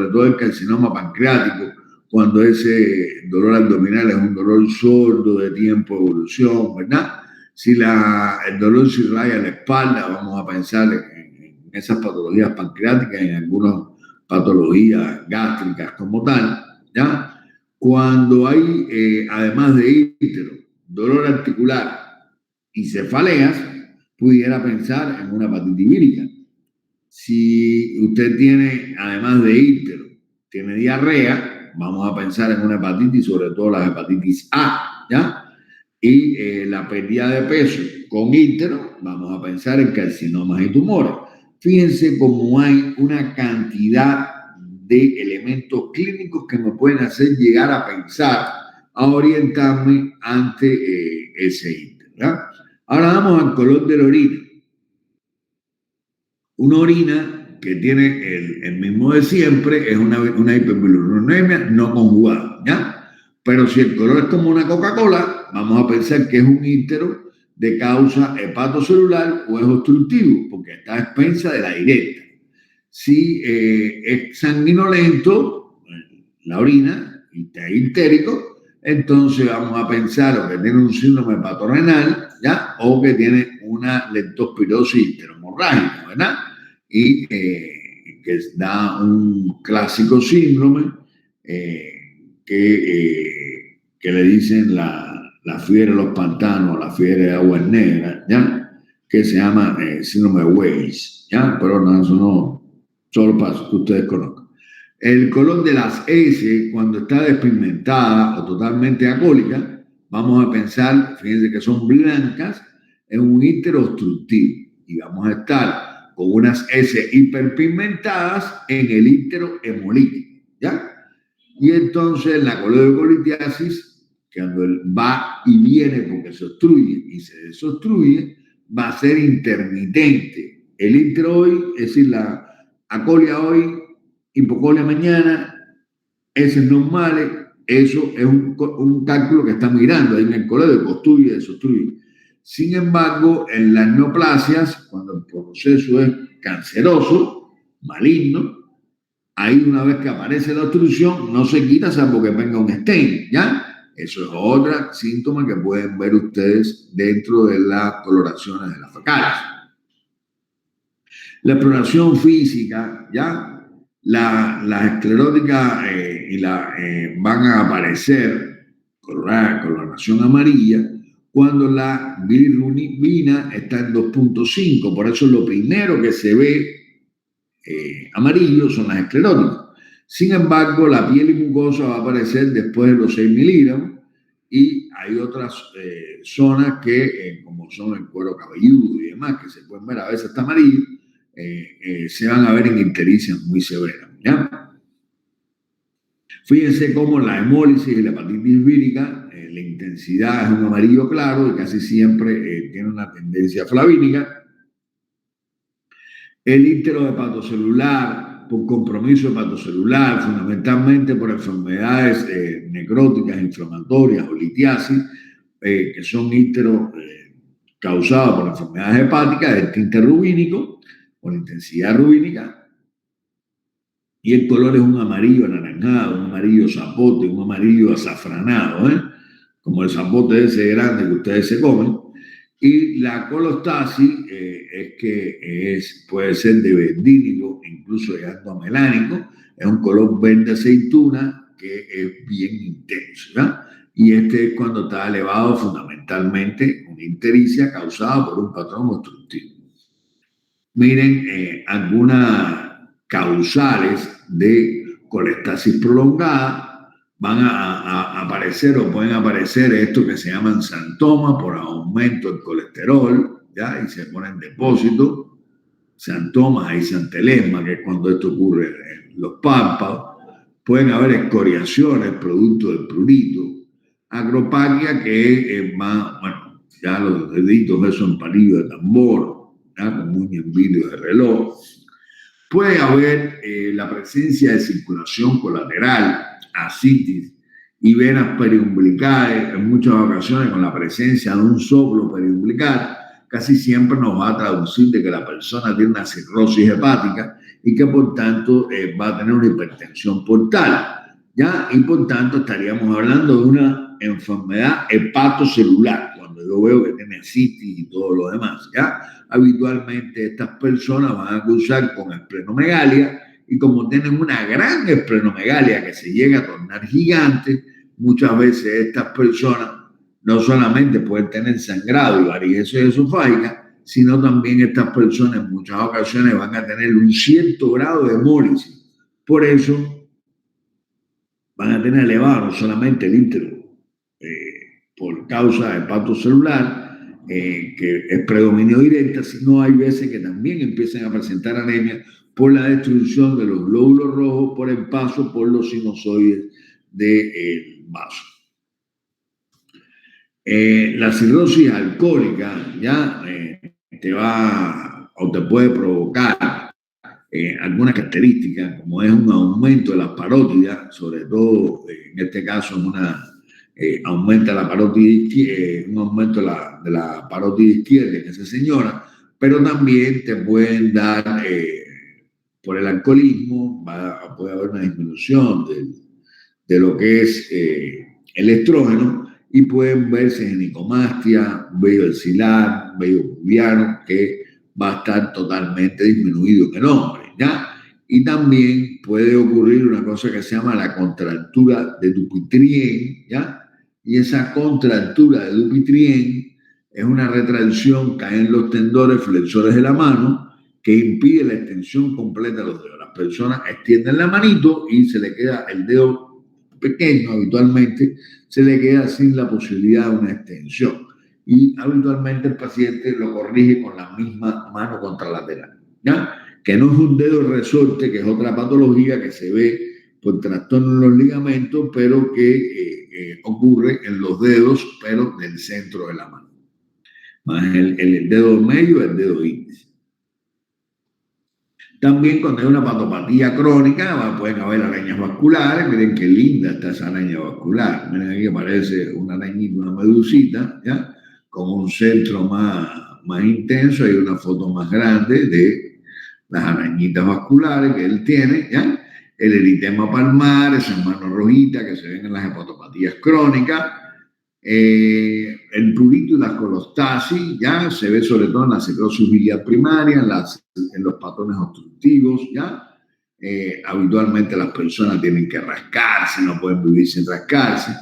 todo el carcinoma pancreático, cuando ese dolor abdominal es un dolor sordo de tiempo de evolución, ¿verdad? Si el dolor se irradia la espalda, vamos a pensar en esas patologías pancreáticas, en algunas patologías gástricas como tal, ¿ya? Cuando hay, además de ítero, dolor articular y cefaleas, pudiera pensar en una hepatitis vírica. Si usted tiene, además de ítero, tiene diarrea, vamos a pensar en una hepatitis, sobre todo las hepatitis A, ¿ya? Y la pérdida de peso con ítero, vamos a pensar en carcinomas y tumores. Fíjense cómo hay una cantidad de elementos clínicos que me pueden hacer llegar a pensar, a orientarme ante ese ítero, ¿ya? Ahora vamos al color de la orina. Una orina que tiene el mismo de siempre es una hiperbilirubinemia no conjugada, ¿ya? Pero si el color es como una Coca-Cola, vamos a pensar que es un ítero de causa hepatocelular o es obstructivo, porque está a expensa de la directa. Si es sanguinolento, la orina, y está ictérico, entonces vamos a pensar o que tiene un síndrome hepatorenal, ¿ya? O que tiene una leptospirosis hemorrágica, ¿verdad? Y que da un clásico síndrome que le dicen la fiebre de los pantanos, la fiebre de aguas negras, ¿ya? Que se llama síndrome de Weiss, ¿ya? Pero no, eso no, solo para que ustedes conozcan. El color de las S, cuando está despigmentada o totalmente alcohólica, vamos a pensar, fíjense que son blancas, en un ítero obstructivo. Y vamos a estar con unas S hiperpigmentadas en el ítero hemolítico, ¿ya? Y entonces la colodicolitiasis, cuando va y viene porque se obstruye y se desobstruye, va a ser intermitente. El ítero hoy, es decir, la acolia hoy, hipocolia mañana, S normales, eso es un cálculo que está mirando ahí en el colegio, construye y desobstruye. Sin embargo, en las neoplasias, cuando el proceso es canceroso, maligno, ahí una vez que aparece la obstrucción, no se quita salvo que venga un stent, ¿ya? Eso es otro síntoma que pueden ver ustedes dentro de las coloraciones de las fecales. La exploración física, ¿ya? Las escleróticas van a aparecer coloración amarilla cuando la bilirrubina está en 2.5. Por eso lo primero que se ve amarillo son las escleróticas. Sin embargo, la piel y mucosa va a aparecer después de los 6 miligramos y hay otras zonas que, como son el cuero cabelludo y demás, que se pueden ver a veces hasta amarillo, se van a ver en ictericias muy severas, ¿ya? Fíjense cómo la hemólisis y la hepatitis vírica, la intensidad es un amarillo claro y casi siempre tiene una tendencia flavínica. El ítero hepatocelular, por compromiso hepatocelular, fundamentalmente por enfermedades necróticas, inflamatorias o litiasis, que son íteros causados por enfermedades hepáticas, el tinte rubínico, con intensidad rubínica, y el color es un amarillo anaranjado, un amarillo zapote, un amarillo azafranado, como el zapote ese grande que ustedes se comen. Y la colostasis es que puede ser de bendínico, incluso llegando a melánico, es un color verde aceituna que es bien intenso, ¿verdad? Y este es cuando está elevado fundamentalmente una ictericia causada por un patrón obstructivo. Miren, algunas causales de colestasis prolongada van a aparecer o pueden aparecer esto que se llaman xantomas por aumento del colesterol, ¿ya? Y se ponen depósitos, xantomas y xantelesma, que es cuando esto ocurre en los párpados. Pueden haber escoriaciones producto del prurito, acropaquia, que es más, bueno, ya los deditos esos en palillo de tambor, ¿ya? Con uña en vidrio de reloj. Puede haber la presencia de circulación colateral, ascitis y venas periumbilicales, en muchas ocasiones con la presencia de un soplo periumbilical, casi siempre nos va a traducir de que la persona tiene una cirrosis hepática y que por tanto va a tener una hipertensión portal, ¿ya? Y por tanto estaríamos hablando de una enfermedad hepatocelular, cuando yo veo que tiene ascitis y todo lo demás, ¿ya? Habitualmente estas personas van a cursar con esplenomegalia y como tienen una gran esplenomegalia que se llega a tornar gigante, muchas veces estas personas no solamente pueden tener sangrado y varices esofágicas, sino también estas personas en muchas ocasiones van a tener un cierto grado de hemólisis. Por eso van a tener elevado no solamente el íntegro por causa de hepatocelular, que es predominio directa, sino hay veces que también empiezan a presentar anemia por la destrucción de los glóbulos rojos por el paso por los sinusoides del vaso. La cirrosis alcohólica ya te va o te puede provocar algunas características, como es un aumento de la parótida, sobre todo en este caso aumenta la parótida, un aumento de la parótida izquierda en esa señora, pero también te pueden dar, por el alcoholismo, puede haber una disminución de lo que es el estrógeno y pueden verse genicomastia, vello axilar, vello pubiano, que va a estar totalmente disminuido en el hombre, ¿ya? Y también puede ocurrir una cosa que se llama la contractura de Dupuytren, ¿ya? Y esa contractura de Dupuytren es una retracción que hay en los tendones flexores de la mano que impide la extensión completa de los dedos. Las personas extienden la manito y se le queda el dedo pequeño, habitualmente se le queda sin la posibilidad de una extensión. Y habitualmente el paciente lo corrige con la misma mano contralateral, ¿ya? Que no es un dedo resorte, que es otra patología que se ve por trastorno en los ligamentos, pero que ocurre en los dedos, pero del centro de la mano. Más el dedo medio, el dedo índice. También cuando hay una patopatía crónica pueden haber arañas vasculares. Miren qué linda está esa araña vascular. Miren aquí que parece una arañita, una medusita, ¿ya? Con un centro más intenso. Hay una foto más grande de las arañitas vasculares que él tiene, ¿ya? El eritema palmar, esas manos rojitas que se ven en las hepatopatías crónicas. El prurito y la colostasis ya se ve sobre todo en la cirrosis biliar primaria, en los patrones obstructivos, ya. Habitualmente las personas tienen que rascarse, no pueden vivir sin rascarse,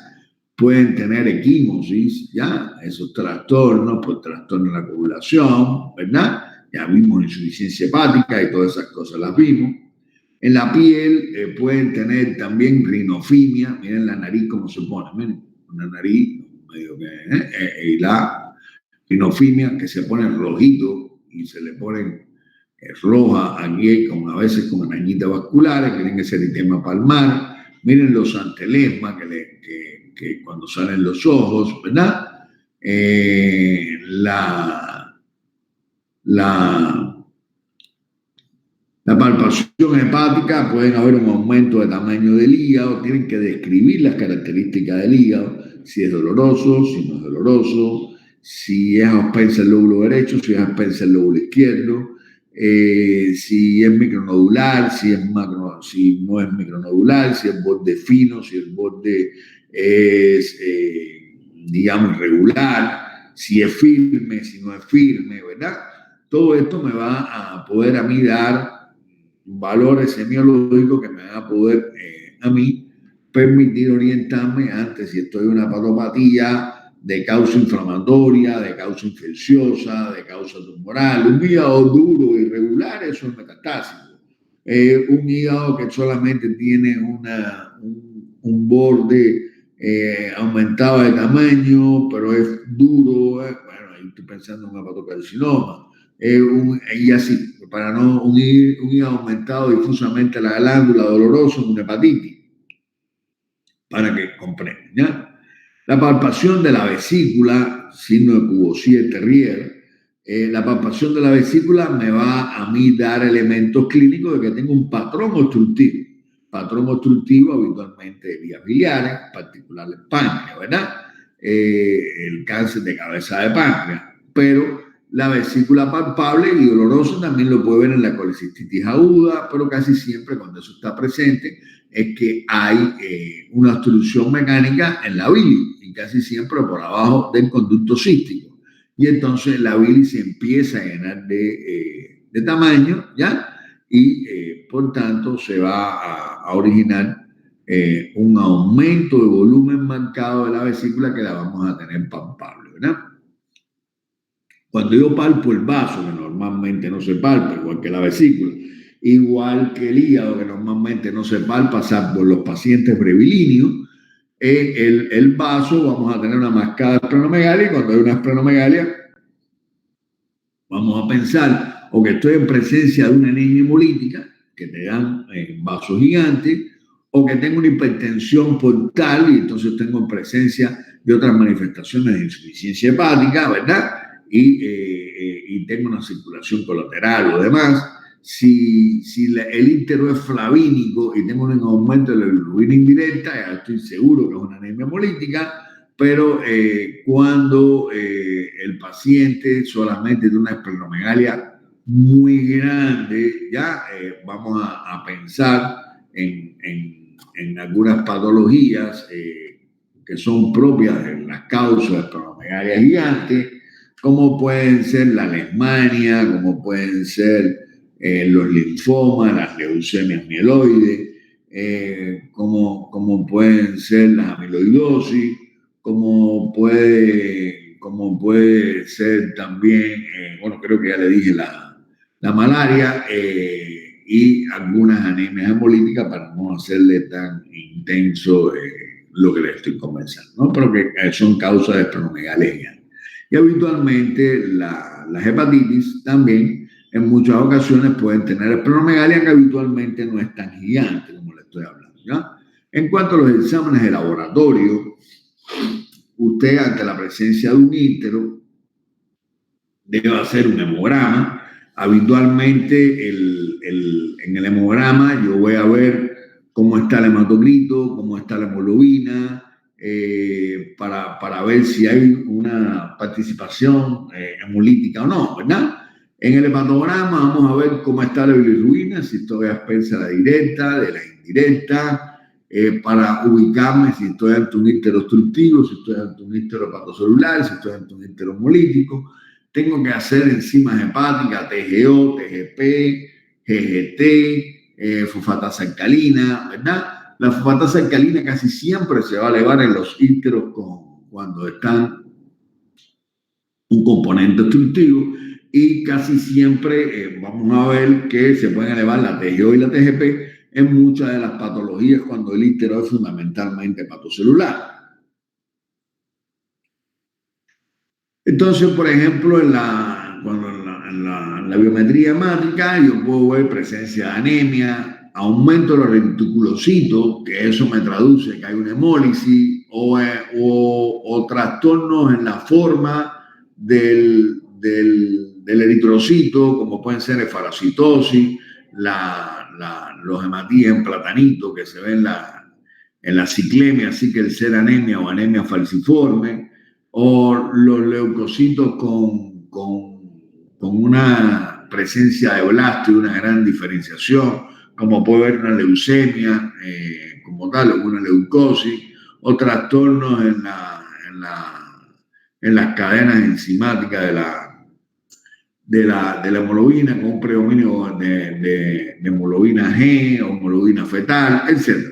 pueden tener equimosis, ya, esos trastornos por trastorno de la coagulación, ¿verdad? Ya vimos insuficiencia hepática y todas esas cosas las vimos. En la piel pueden tener también rinofimia, miren la nariz cómo se pone, miren, una nariz medio que, y la rinofimia que se pone rojito y se le ponen roja aquí, como a veces con arañitas vasculares, que tienen que ser eritema palmar. Miren los antelesmas que cuando salen los ojos, ¿verdad? La palpación hepática, pueden haber un aumento de tamaño del hígado, tienen que describir las características del hígado, si es doloroso, si no es doloroso, si es aspensa el lóbulo derecho, si es aspensa el lóbulo izquierdo, si es micronodular, si no es micronodular, si es borde fino, si el borde es, digamos, irregular, si es firme, si no es firme, ¿verdad? Todo esto me va a poder a mí dar valores semiológicos que me van a poder a mí permitir orientarme antes si estoy en una patopatía de causa inflamatoria, de causa infecciosa, de causa tumoral. Un hígado duro, irregular, eso es metastásico. Un hígado que solamente tiene un borde aumentado de tamaño, pero es duro, bueno, ahí estoy pensando en un hepatocarcinoma. Y así, para no un hígado aumentado difusamente la glándula, doloroso, una hepatitis, para que comprendan, ¿ya? La palpación de la vesícula, signo de Cuvier-Terrier, la palpación de la vesícula me va a mí dar elementos clínicos de que tengo un patrón obstructivo. Patrón obstructivo habitualmente de vías biliares, en particular el páncreas, ¿verdad? El cáncer de cabeza de páncreas, pero la vesícula palpable y dolorosa también lo puede ver en la colecistitis aguda, pero casi siempre cuando eso está presente es que hay una obstrucción mecánica en la bilis y casi siempre por abajo del conducto cístico. Y entonces la bilis se empieza a llenar de tamaño, ¿ya? Y por tanto se va a originar un aumento de volumen marcado de la vesícula que la vamos a tener palpable, ¿verdad? Cuando yo palpo el vaso, que normalmente no se palpa, igual que la vesícula, igual que el hígado, que normalmente no se palpa, salvo los pacientes brevilíneos, el vaso, vamos a tener una mascada de esplenomegalia, y cuando hay una esplenomegalia, vamos a pensar o que estoy en presencia de una anemia hemolítica, que te dan vasos gigantes, o que tengo una hipertensión portal y entonces tengo en presencia de otras manifestaciones de insuficiencia hepática, ¿verdad? Y tengo una circulación colateral o demás. Si el íntero es flavínico y tengo un aumento de la bilirrubina indirecta, ya estoy seguro que es una anemia hemolítica, pero cuando el paciente solamente tiene una esplenomegalia muy grande, ya vamos a pensar en algunas patologías que son propias de las causas de esplenomegalia gigante, como pueden ser la lesmania, como pueden ser los linfomas, las leucemias mieloides, como pueden ser la amiloidosis, como puede ser también, bueno, creo que ya le dije la malaria y algunas anemias hemolíticas para no hacerle tan intenso lo que le estoy conversando, ¿no? Pero que son causas de esplenomegalia. Y habitualmente las hepatitis también en muchas ocasiones pueden tener esplenomegalia que habitualmente no es tan gigante como le estoy hablando, ¿ya? En cuanto a los exámenes de laboratorio, usted ante la presencia de un íntero debe hacer un hemograma. Habitualmente en el hemograma yo voy a ver cómo está el hematocrito, cómo está la hemoglobina, para ver si hay una participación hemolítica o no, ¿verdad? En el hepatograma vamos a ver cómo está la bilirrubina, si estoy a expensas de la directa, de la indirecta, para ubicarme si estoy ante un íntero obstructivo, si estoy ante un íntero hepatocelular, si estoy ante un íntero hemolítico. Tengo que hacer enzimas hepáticas, TGO, TGP, GGT, fosfatasa alcalina, ¿verdad? La fosfatasa alcalina casi siempre se va a elevar en los íteros cuando están un componente obstructivo y casi siempre vamos a ver que se pueden elevar la TGO y la TGP en muchas de las patologías cuando el ítero es fundamentalmente hepatocelular. Entonces, por ejemplo, en la biometría hemática yo puedo ver presencia de anemia, aumento de los reticulocitos, que eso me traduce que hay una hemólisis, o trastornos en la forma del eritrocito, como pueden ser esfarocitosis, los hematíes en platanito que se ven en la ciclemia, así que el ser anemia o anemia falciforme, o los leucocitos con una presencia de blasto y una gran diferenciación, como puede haber una leucemia como tal, o una leucosis, o trastornos en las cadenas enzimáticas de la hemoglobina, con un predominio de hemoglobina G o hemoglobina fetal, etc.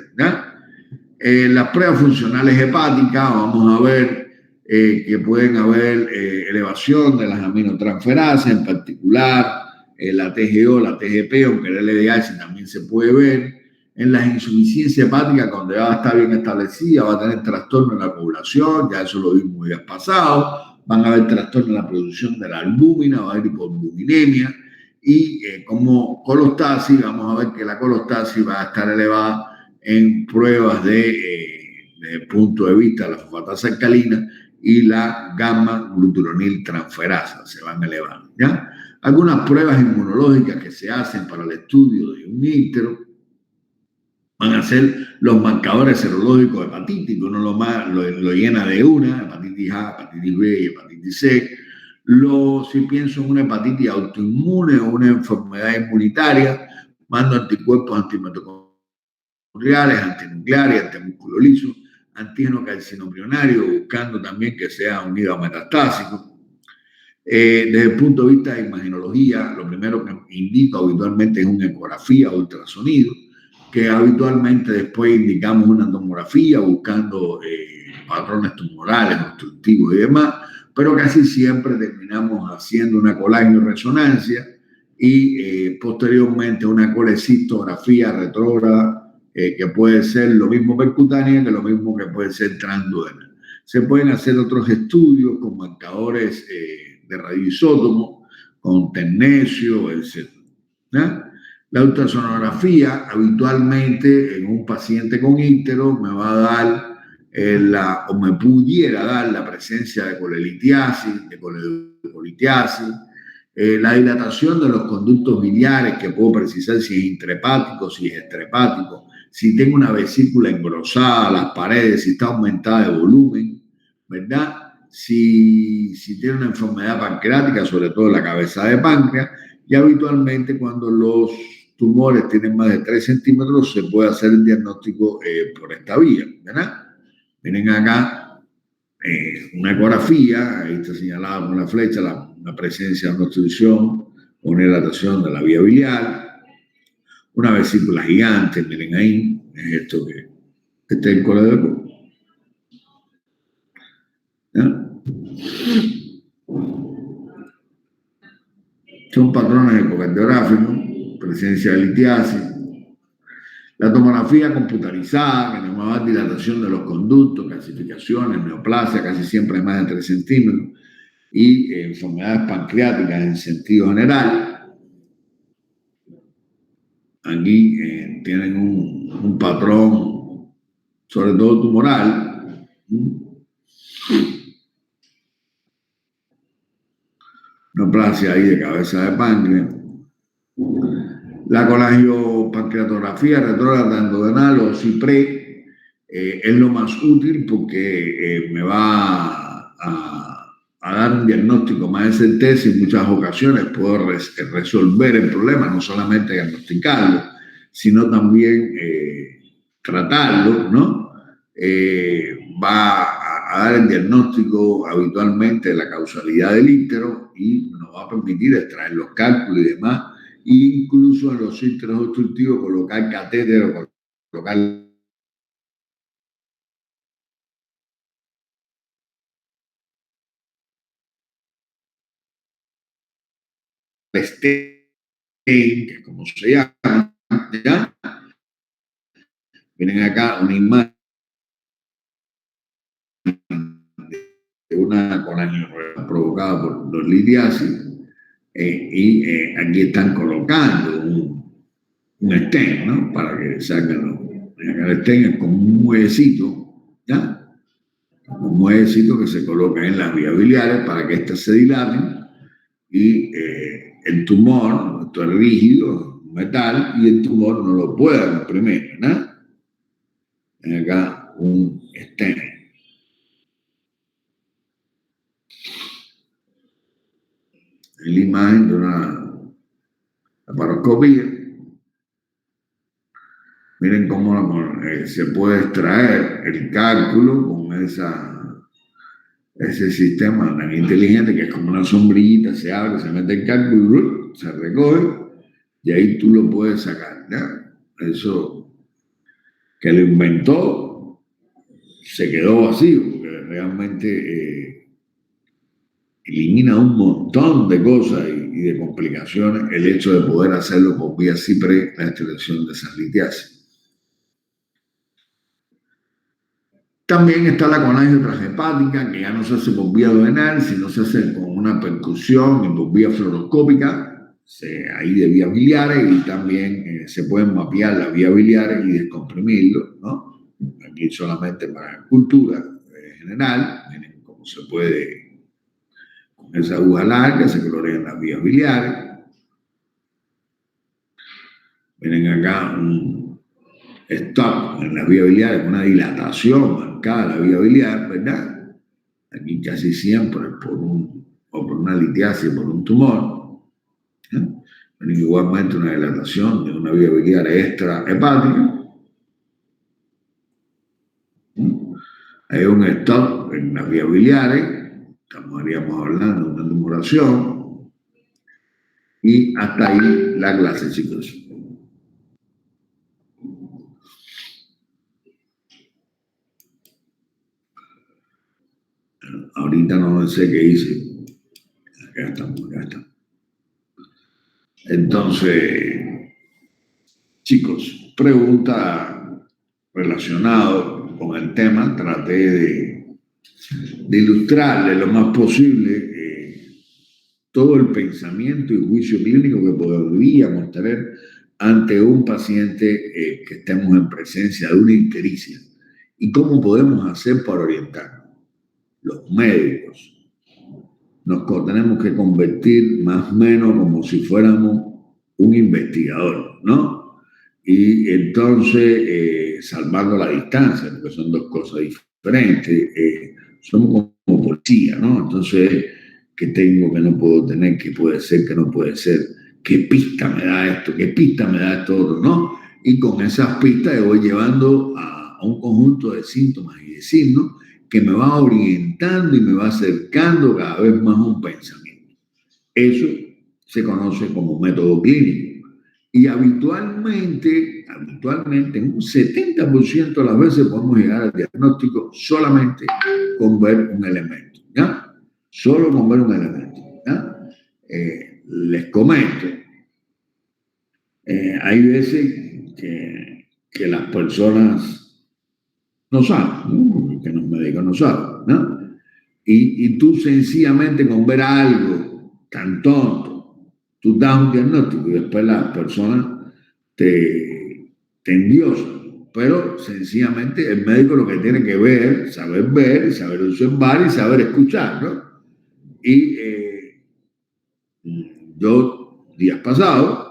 Las pruebas funcionales hepáticas, vamos a ver que pueden haber elevación de las aminotransferasas, en particular la TGO, la TGP, aunque el LDH también se puede ver. En las insuficiencias hepáticas, cuando ya va a estar bien establecida, va a tener trastorno en la coagulación, ya eso lo vimos días pasados, van a haber trastorno en la producción de la albúmina, va a haber hipoalbuminemia, y como colostasis, vamos a ver que la colostasis va a estar elevada en pruebas desde el punto de vista de la fosfatasa alcalina y la gamma gluturonil transferasa se van a elevar, ¿ya? Algunas pruebas inmunológicas que se hacen para el estudio de un ítero van a ser los marcadores serológicos de hepatitis, que uno lo llena de una, hepatitis A, hepatitis B y hepatitis C. Si pienso en una hepatitis autoinmune o una enfermedad inmunitaria, mando anticuerpos antimitocondriales, antinucleares, antimusculo liso, antígeno calcinoprionario, buscando también que sea unido a metastásico. Desde el punto de vista de imagenología, lo primero que indico habitualmente es una ecografía o ultrasonido, que habitualmente después indicamos una tomografía buscando patrones tumorales, obstructivos y demás, pero casi siempre terminamos haciendo una colagio-resonancia y posteriormente una colecistografía retrógrada, que puede ser lo mismo percutánea que lo mismo que puede ser transduodenal. Se pueden hacer otros estudios con marcadores de radioisótopo, con tecnecio, etc. ¿Ya? La ultrasonografía habitualmente en un paciente con ítero me va a dar o me pudiera dar la presencia de colelitiasis, de coledocolitiasis, la dilatación de los conductos biliares, que puedo precisar si es intrahepático, si es extrahepático, si tengo una vesícula engrosada, las paredes, si está aumentada de volumen, ¿verdad? Si tiene una enfermedad pancreática, sobre todo la cabeza de páncreas, y habitualmente cuando los tumores tienen más de 3 centímetros se puede hacer el diagnóstico por esta vía, ¿verdad? Miren acá una ecografía, ahí está señalada con la flecha la presencia de una obstrucción o una dilatación de la vía biliar, una vesícula gigante, miren ahí, es esto que este es el coledoco. ¿Ya? Son patrones ecocardiográficos, presencia de litiasis. La tomografía computarizada, que nos va a dar dilatación de los conductos, calcificaciones, neoplasia, casi siempre más de 3 centímetros, y enfermedades pancreáticas en sentido general. Aquí tienen un patrón, sobre todo tumoral. Neoplasia ahí de cabeza de páncreas. La colangiopancreatografía retrógrada endodenal o CIPRE es lo más útil porque me va a dar un diagnóstico más certeza y en muchas ocasiones puedo resolver el problema, no solamente diagnosticarlo, sino también tratarlo, ¿no? Va a dar el diagnóstico habitualmente de la causalidad del ítero y nos va a permitir extraer los cálculos y demás, e incluso en los íteros obstructivos colocar catéter o colocar stent, que es como se llama, ¿ya? Miren acá una imagen de una colangiopancreatografía provocada por los litiasis, y aquí están colocando un stent, ¿no? Para que saquen el stent es como un huesito, ¿ya? Un huesito que se coloca en las vías biliares para que éstas se dilaten y el tumor, esto es rígido, metal, y el tumor no lo puede comprimir, ¿no? En acá un stent. En la imagen de una laparoscopía. Miren cómo se puede extraer el cálculo con ese sistema tan inteligente que es como una sombrillita, se abre, se mete el cálculo, se recoge y ahí tú lo puedes sacar, ¿ya? Eso que lo inventó se quedó vacío porque realmente elimina un montón de cosas y de complicaciones el hecho de poder hacerlo por vía CIPRE, la extracción de esas litiasis. También está la colangio transhepática, que ya no se hace por vía duodenal, sino se hace con una percusión y por vía fluoroscópica, ahí de vías biliares, y también se pueden mapear las vías biliares y descomprimirlo, ¿no? Aquí solamente para cultura general, miren cómo se puede, con esa aguja larga se colorean las vías biliares. Miren acá un stop en las vías biliares, una dilatación marcada de la vía biliar, ¿verdad? Aquí casi siempre por un o por una litiasis, por un tumor, ¿eh? Igualmente una dilatación de una vía biliar extrahepática, hay un stop en las vías biliares, estaríamos hablando de una tumoración, y hasta ahí la clase, chicos. Ahorita no sé qué hice. Acá estamos. Entonces, chicos, pregunta relacionado con el tema, traté de ilustrarle lo más posible todo el pensamiento y juicio clínico que podríamos tener ante un paciente que estemos en presencia de una ictericia y cómo podemos hacer para orientarnos. Los médicos nos tenemos que convertir más o menos como si fuéramos un investigador, ¿no? Y entonces, salvando la distancia, porque son dos cosas diferentes, somos como policía, ¿no? Entonces, ¿qué tengo, que no puedo tener, qué puede ser, qué no puede ser, qué pista me da esto, qué pista me da esto otro, ¿no? Y con esas pistas voy llevando a un conjunto de síntomas y de signos que me va orientando y me va acercando cada vez más a un pensamiento. Eso se conoce como método clínico. Y habitualmente, en un 70% de las veces podemos llegar al diagnóstico solamente con ver un elemento, ¿ya? Solo con ver un elemento, ¿ya? Les comento, hay veces que las personas no saben, ¿no? Que los médicos no saben, ¿no? Y tú sencillamente con ver algo tan tonto, tú das un diagnóstico y después las personas te endiosan. Pero sencillamente el médico lo que tiene que ver, saber observar y saber escuchar, ¿no? Y yo, días pasados,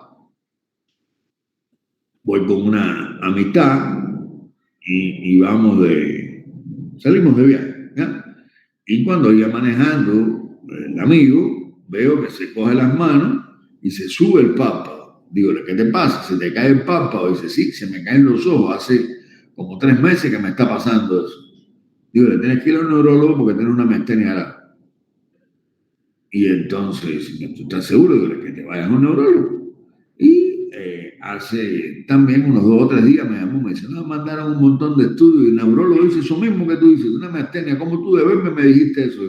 voy con una amistad y salimos de viaje, ¿ya? Y cuando iba manejando el amigo, veo que se coge las manos y se sube el párpado. Digo, ¿qué te pasa? ¿Se te cae el párpado? Dice, sí, se me caen los ojos. Hace como 3 meses que me está pasando eso. Digo, le tienes que ir a un neurólogo porque tienes una miastenia grave. Y entonces, ¿tú estás seguro de que te vayas a un neurólogo? Y hace también unos 2 o 3 días me llamó, me dice, no, mandaron un montón de estudios y el neurólogo dice eso mismo que tú dices, una miastenia, ¿cómo tú de verme me dijiste eso?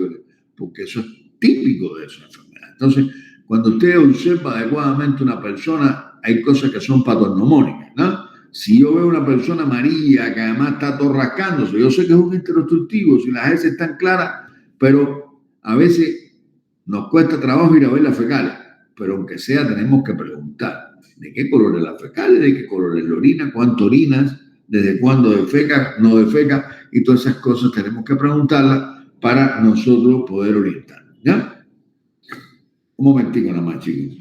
Porque eso es típico de esa enfermedad. Entonces, cuando usted observa adecuadamente una persona, hay cosas que son patognomónicas, ¿no? Si yo veo una persona amarilla que además está todo rascándose, yo sé que es un interobstructivo, si las heces están claras, pero a veces nos cuesta trabajo ir a ver las fecales, pero aunque sea tenemos que preguntar de qué color es la fecal, de qué color es la orina, cuánto orinas, desde cuándo defecas, no defecas, y todas esas cosas tenemos que preguntarlas para nosotros poder orientar, ¿ya? Un momentico nada más, chicos.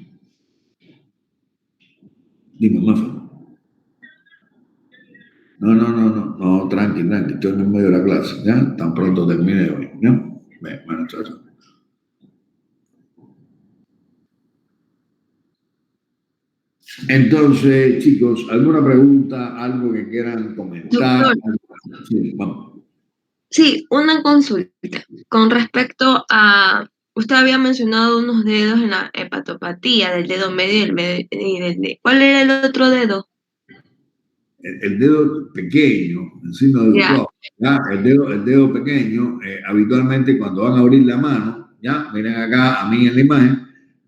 Dime, Mafa. No, tranqui, estoy en el medio de la clase, ¿ya? Tan pronto termine hoy, ¿ya? Bueno, chao. Entonces, chicos, ¿alguna pregunta, algo que quieran comentar? Doctor, Sí, vamos. Sí, una consulta. Con respecto a, usted había mencionado unos dedos en la hepatopatía, del dedo medio y del dedo. ¿Cuál era el otro dedo? El dedo pequeño, encima del codo, ¿ya? El dedo pequeño, habitualmente cuando van a abrir la mano, ¿ya? Miren acá a mí en la imagen,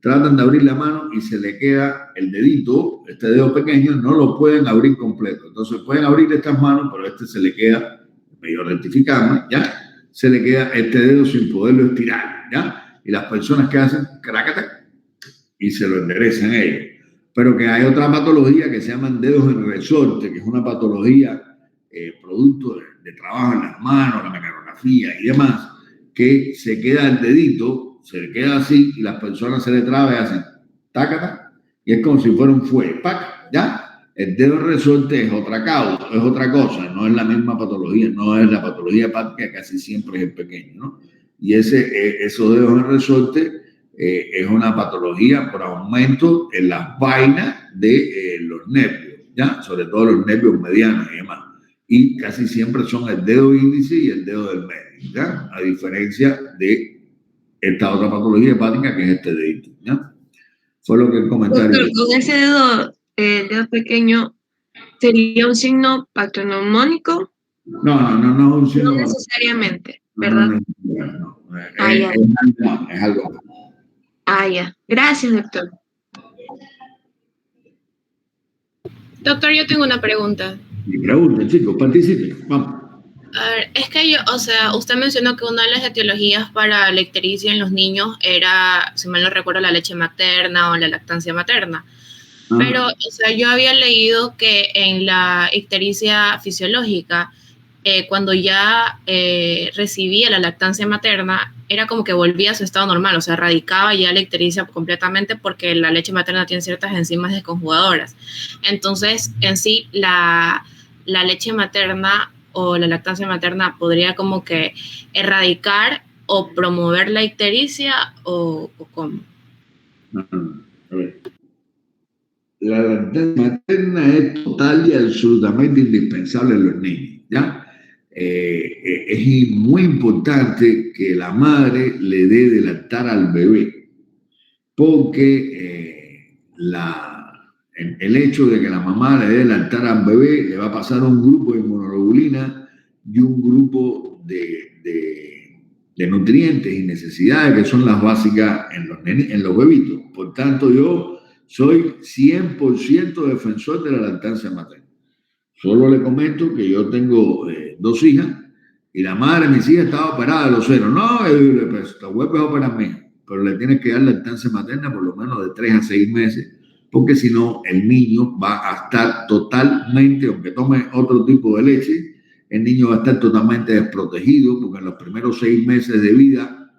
tratan de abrir la mano y se le queda el dedito, este dedo pequeño, no lo pueden abrir completo. Entonces pueden abrir estas manos, pero este se le queda, medio rectificando, ¿ya? Se le queda este dedo sin poderlo estirar, ¿ya? Y las personas que hacen crácata y se lo enderezan ellos. Pero que hay otra patología que se llaman dedos en resorte, que es una patología producto de trabajo en las manos, la mecanografía y demás, que se queda el dedito, se queda así y las personas se le traba y hacen tácata, y es como si fuera un fuelle, ¡pac! ¿Ya? El dedo en resorte es otra causa, es otra cosa, no es la misma patología, no es la patología hepática, casi siempre es el pequeño, ¿no? y esos dedos en resorte es una patología por aumento en las vainas de los nervios, ¿ya? Sobre todo los nervios medianos y demás. Y casi siempre son el dedo índice y el dedo del medio, ¿ya? A diferencia de esta otra patología hepática que es este dedito, ¿ya? Fue lo que el comentario. Doctor, con ese dedo pequeño, ¿sería un signo patognomónico? No, un signo. No necesariamente, ¿verdad? No. Ya. Es algo. Ya. Gracias, doctor. Doctor, yo tengo una pregunta. Mi pregunta, chicos, participen, vamos. A ver, es que usted mencionó que una de las etiologías para la ictericia en los niños era, si mal no recuerdo, la leche materna o la lactancia materna. Pero, yo había leído que en la ictericia fisiológica, cuando ya recibía la lactancia materna, era como que volvía a su estado normal, o sea, erradicaba ya la ictericia completamente porque la leche materna tiene ciertas enzimas desconjugadoras. Entonces, en sí, la leche materna o la lactancia materna podría como que erradicar o promover la ictericia o ¿cómo? A ver. La lactancia materna es total y absolutamente indispensable en los niños, ¿ya? Es muy importante que la madre le dé de lactar al bebé, porque el hecho de que la mamá le dé de lactar al bebé le va a pasar un grupo de inmunoglobulina y un grupo de nutrientes y necesidades que son las básicas en los bebitos. Por tanto, yo soy 100% defensor de la lactancia materna. Solo le comento que yo tengo 2 hijas y la madre de mis hijas estaba operada de los senos. No, pues, te vuelves a operar, mija, pero le tienes que dar lactancia materna por lo menos de 3 a 6 meses, porque si no, el niño va a estar totalmente, aunque tome otro tipo de leche, el niño va a estar totalmente desprotegido, porque en los primeros 6 meses de vida,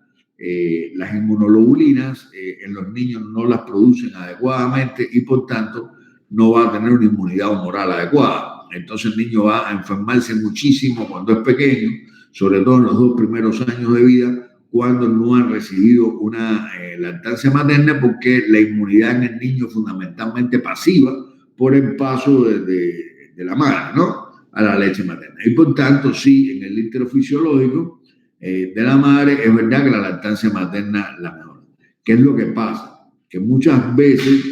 las inmunoglobulinas en los niños no las producen adecuadamente y por tanto no va a tener una inmunidad humoral adecuada. Entonces el niño va a enfermarse muchísimo cuando es pequeño, sobre todo en los 2 primeros años de vida, cuando no han recibido una lactancia materna, porque la inmunidad en el niño es fundamentalmente pasiva por el paso de la madre, ¿no?, a la leche materna. Y por tanto, sí, en el íntero fisiológico de la madre es verdad que la lactancia materna la mejora. ¿Qué es lo que pasa? Que muchas veces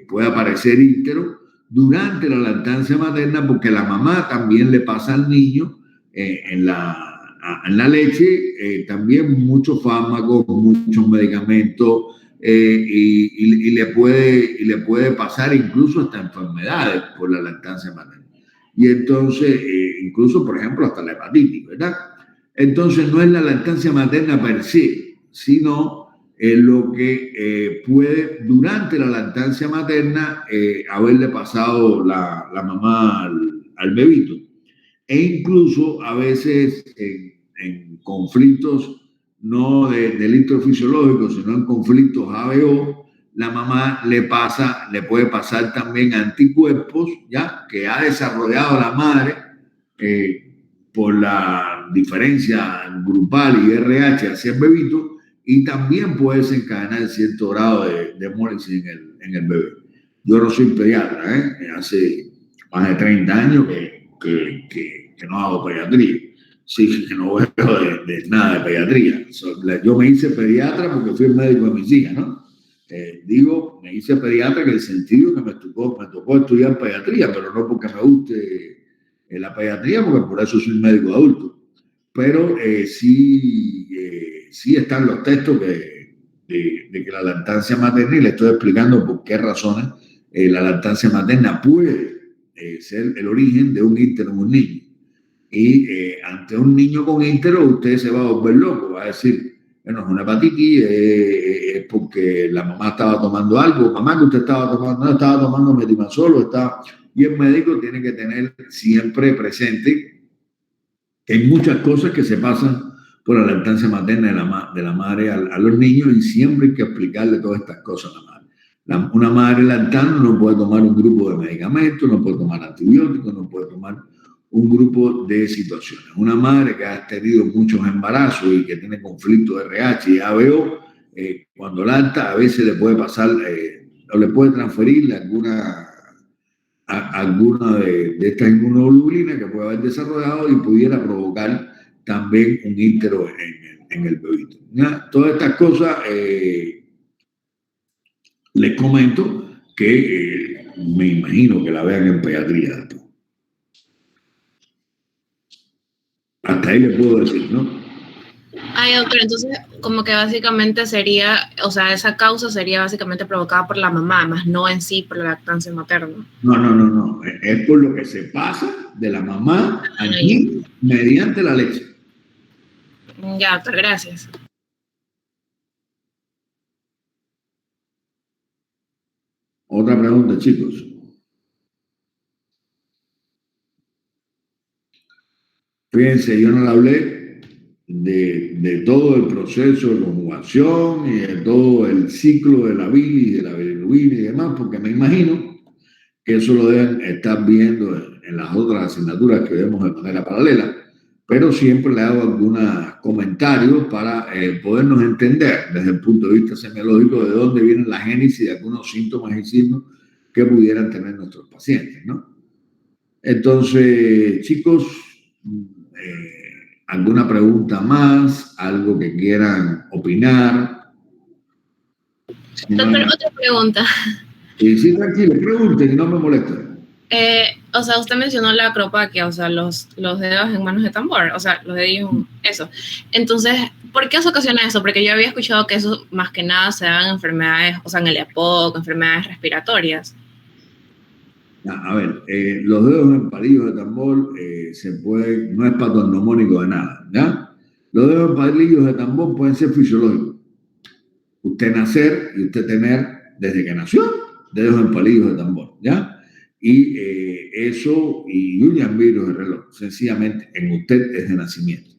puede aparecer íntero durante la lactancia materna, porque la mamá también le pasa al niño en la leche también muchos fármacos, muchos medicamentos y le puede pasar incluso hasta enfermedades por la lactancia materna. Y entonces, incluso, por ejemplo, hasta la hepatitis, ¿verdad? Entonces, no es la lactancia materna per se, sino lo que puede durante la lactancia materna haberle pasado la mamá al bebito. E incluso a veces en conflictos no del íntero fisiológico, sino en conflictos ABO, la mamá le puede pasar también anticuerpos, ¿ya?, que ha desarrollado la madre por la diferencia grupal y RH hacia el bebito, y también puede desencadenar cierto grado de hemólisis en el bebé. Yo no soy pediatra, hace más de 30 años que no hago pediatría. Sí, que no veo de nada de pediatría. Yo me hice pediatra porque fui el médico de mis hijas, ¿no? Me hice pediatra en el sentido que me tocó estudiar pediatría, pero no porque me guste la pediatría, porque por eso soy médico adulto. Pero sí están los textos de que la lactancia materna, y le estoy explicando por qué razones la lactancia materna puede ser el origen de un íntero en un niño. Y ante un niño con íntero, usted se va a volver loco, va a decir, bueno, es una hepatitis, es porque la mamá estaba tomando algo. Mamá, que usted estaba tomando, no estaba tomando metimazol, y el médico tiene que tener siempre presente que hay muchas cosas que se pasan por la lactancia materna de la madre a los niños, y siempre hay que explicarle todas estas cosas a la madre. Una madre lactando no puede tomar un grupo de medicamentos, no puede tomar antibióticos, no puede tomar un grupo de situaciones. Una madre que ha tenido muchos embarazos y que tiene conflicto de RH y ABO, cuando lacta a veces le puede pasar o le puede transferir alguna de estas inmunoglobulinas que puede haber desarrollado y pudiera provocar también un ítero en el bebito. ¿Ya? Todas estas cosas les comento que me imagino que la vean en pediatría después. Hasta ahí le puedo decir, ¿no? Ay, doctor, entonces como que básicamente sería, o sea, esa causa sería básicamente provocada por la mamá, más no en sí por la lactancia materna. No. Es por lo que se pasa de la mamá al niño mediante la leche. Ya, doctor, gracias. Otra pregunta, chicos. Fíjense, yo no le hablé de todo el proceso de conjugación y de todo el ciclo de la bilis, de la bilirrubina y demás, porque me imagino que eso lo deben estar viendo en las otras asignaturas que vemos de manera paralela, pero siempre le hago algunos comentarios para podernos entender desde el punto de vista semiológico de dónde viene la génesis de algunos síntomas y signos que pudieran tener nuestros pacientes, ¿no? Entonces, chicos, ¿alguna pregunta más? ¿Algo que quieran opinar? Doctor, otra pregunta. Sí, tranquilo, pregunten y no me molesten. O sea, usted mencionó la acropaquia, o sea, los dedos en manos de tambor, o sea, los dedillos, eso. Entonces, ¿por qué se ocasiona eso? Porque yo había escuchado que eso más que nada se dan en enfermedades, o sea, en el EPOC, enfermedades respiratorias. A ver, los dedos en palillos de tambor se pueden, no es patognomónico de nada, ¿ya? Los dedos en palillos de tambor pueden ser fisiológicos. Usted nacer y usted tener, desde que nació, dedos en palillos de tambor, ¿ya? Y eso, y un virus de reloj, sencillamente en usted es de nacimiento.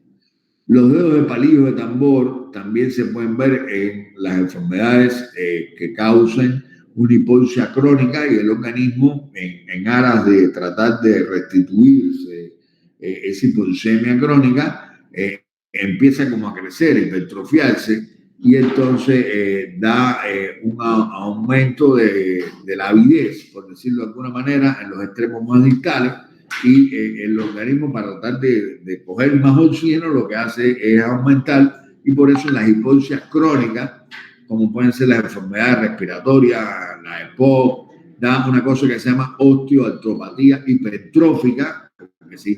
Los dedos de palillos de tambor también se pueden ver en las enfermedades que causen una hipoxia crónica y el organismo, en aras de tratar de restituirse esa hipoxemia crónica, empieza como a crecer, a hipertrofiarse y entonces da un aumento de la avidez, por decirlo de alguna manera, en los extremos más distales. Y el organismo, para tratar de coger más oxígeno, lo que hace es aumentar, y por eso las hipoxias crónicas, como pueden ser las enfermedades respiratorias, la EPOC, da una cosa que se llama osteoartropatía hipertrófica, que se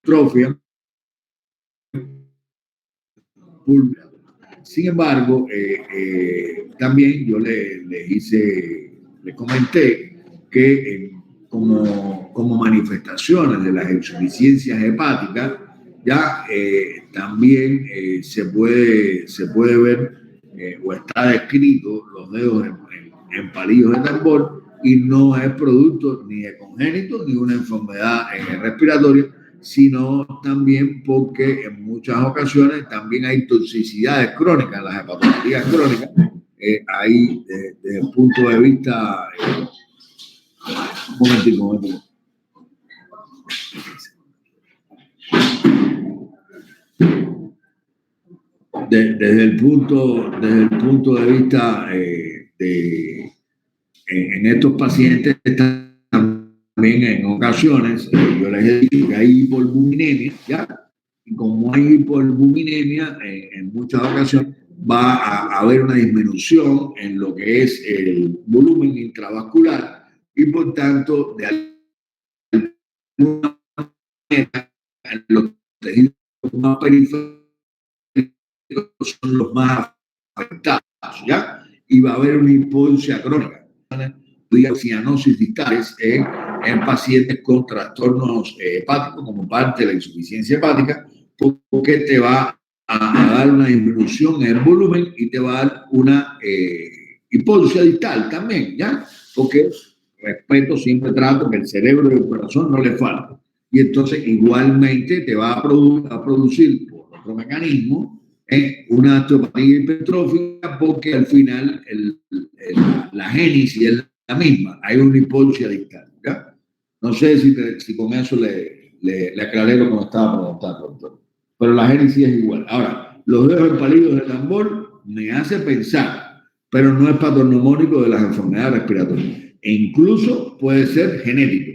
hipertrofia pulmonar. Sin embargo, también yo le comenté que como manifestaciones de las insuficiencias hepáticas, ya también se puede ver o está descrito los dedos en palillos de tambor, y no es producto ni de congénito ni de una enfermedad respiratoria, sino también porque en muchas ocasiones también hay toxicidades crónicas, las hepatopatías crónicas. Ahí, desde el punto de vista... Un momentico. Desde el punto de vista en estos pacientes también en ocasiones yo les he dicho que hay hipoalbuminemia, ¿ya? Y como hay hipoalbuminemia, en muchas ocasiones va a haber una disminución en lo que es el volumen intravascular y por tanto de alguna manera los tejidos más periféricos son los más afectados, ¿ya? Y va a haber una hipoxia crónica, cianosis distales en pacientes con trastornos hepáticos como parte de la insuficiencia hepática, porque te va a dar una disminución en el volumen y te va a dar una hipoxia distal también, ¿ya? Porque respeto, siempre trato que el cerebro y el corazón no le falten. Y entonces igualmente te va a producir por otro mecanismo una osteopatía hipertrófica, porque al final la génesis es la misma, hay una hipoxia distal, ¿ya? No sé si con eso le aclaré lo que me estaba preguntando, doctor. Pero la génesis es igual. Ahora, los dedos empalidos de tambor me hace pensar, pero no es patognomónico de las enfermedades respiratorias. E incluso puede ser genético.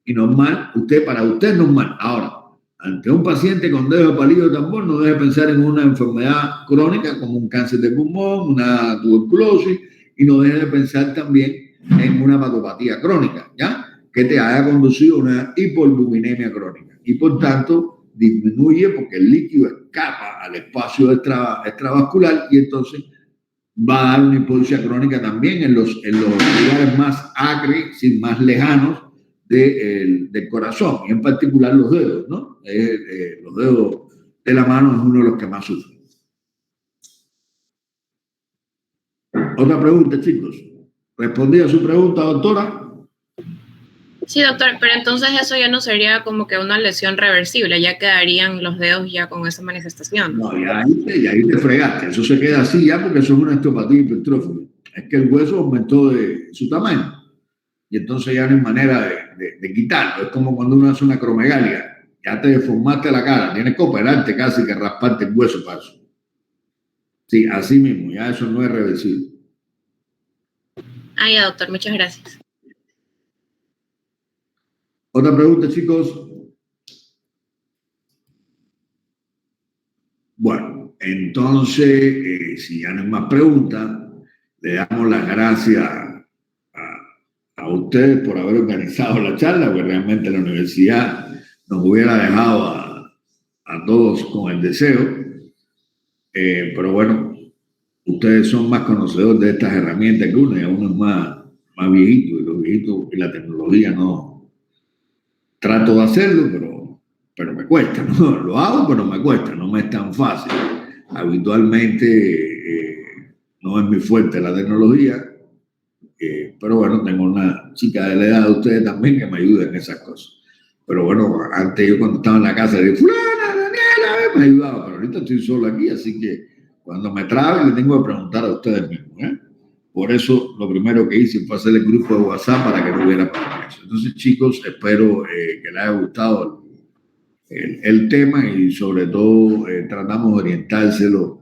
Y normal, para usted es normal. Ahora, ante un paciente con dedos empalidos de tambor, no debe pensar en una enfermedad crónica como un cáncer de pulmón, una tuberculosis, y no debe de pensar también en una patopatía crónica, ¿ya? Que te haya conducido a una hipoalbuminemia crónica. Y por tanto, disminuye porque el líquido escapa al espacio extravascular y entonces va a dar una hipoxia crónica también en los lugares más acres y más lejanos del corazón, y en particular los dedos, ¿no? Los dedos de la mano es uno de los que más sufren. Otra pregunta, chicos. ¿Respondí a su pregunta, doctora? Sí, doctor, pero entonces eso ya no sería como que una lesión reversible, ya quedarían los dedos ya con esa manifestación. No, ya ahí te fregaste. Eso se queda así ya porque eso es una osteopatía hipertrófica. Es que el hueso aumentó de su tamaño y entonces ya no hay manera de quitarlo. Es como cuando uno hace una acromegalia. Ya te deformaste la cara, tienes que operarte casi que rasparte el hueso para eso. Sí, así mismo, ya eso no es reversible. Ah, ya, doctor, muchas gracias. Otra pregunta, chicos. Bueno, entonces, si ya no hay más preguntas, le damos las gracias a ustedes por haber organizado la charla, porque realmente la universidad nos hubiera dejado a todos con el deseo. Pero bueno, ustedes son más conocedores de estas herramientas que uno, y uno es más viejito, y los viejitos y la tecnología no. Trato de hacerlo, pero me cuesta, ¿no? Lo hago, pero me cuesta, no me es tan fácil. Habitualmente no es muy fuerte la tecnología, pero bueno, tengo una chica de la edad de ustedes también que me ayuda en esas cosas. Pero bueno, antes yo cuando estaba en la casa de fulana, Daniela, me ayudaba, pero ahorita estoy solo aquí, así que cuando me trabe le tengo que preguntar a ustedes mismos, ¿eh? Por eso lo primero que hice fue hacer el grupo de WhatsApp para que no hubiera problema. Entonces, chicos, espero que les haya gustado el tema y sobre todo tratamos de orientárselo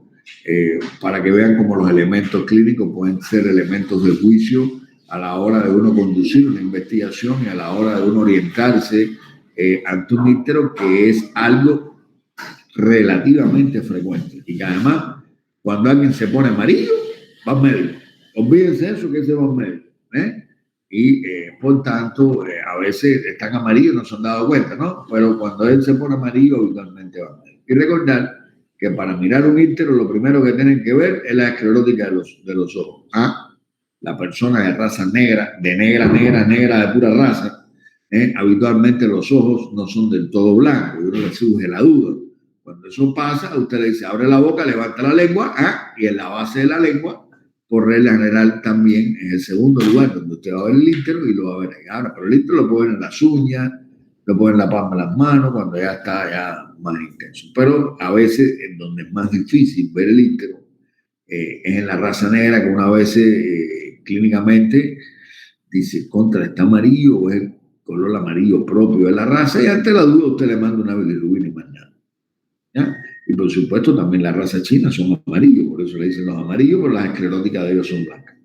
para que vean cómo los elementos clínicos pueden ser elementos de juicio a la hora de uno conducir una investigación y a la hora de uno orientarse ante un ictero, que es algo relativamente frecuente y que además cuando alguien se pone amarillo va al médico. Olvídense eso, que se va al médico, y por tanto a veces están amarillos, no se han dado cuenta, ¿no? Pero cuando él se pone amarillo habitualmente va al médico. Y recordar que para mirar un ictero lo primero que tienen que ver es la esclerótica de los ojos. La persona de raza negra, de negra de pura raza, habitualmente los ojos no son del todo blancos y uno le surge la duda. Cuando eso pasa, usted le dice, abre la boca, levanta la lengua, y en la base de la lengua, por regla general, también es el segundo lugar donde usted va a ver el ictero y lo va a ver ahí. Ahora, pero el ictero lo puede ver en las uñas, lo puede ver en la palma de las manos, cuando ya está ya más intenso. Pero a veces, en donde es más difícil ver el ictero, es en la raza negra, que una vez clínicamente dice, está amarillo o es el color amarillo propio de la raza, y ante la duda usted le manda una bilirrubina y más nada. ¿Ya? Y por supuesto también la raza china son amarillos, por eso le dicen los amarillos, pero las escleróticas de ellos son blancas.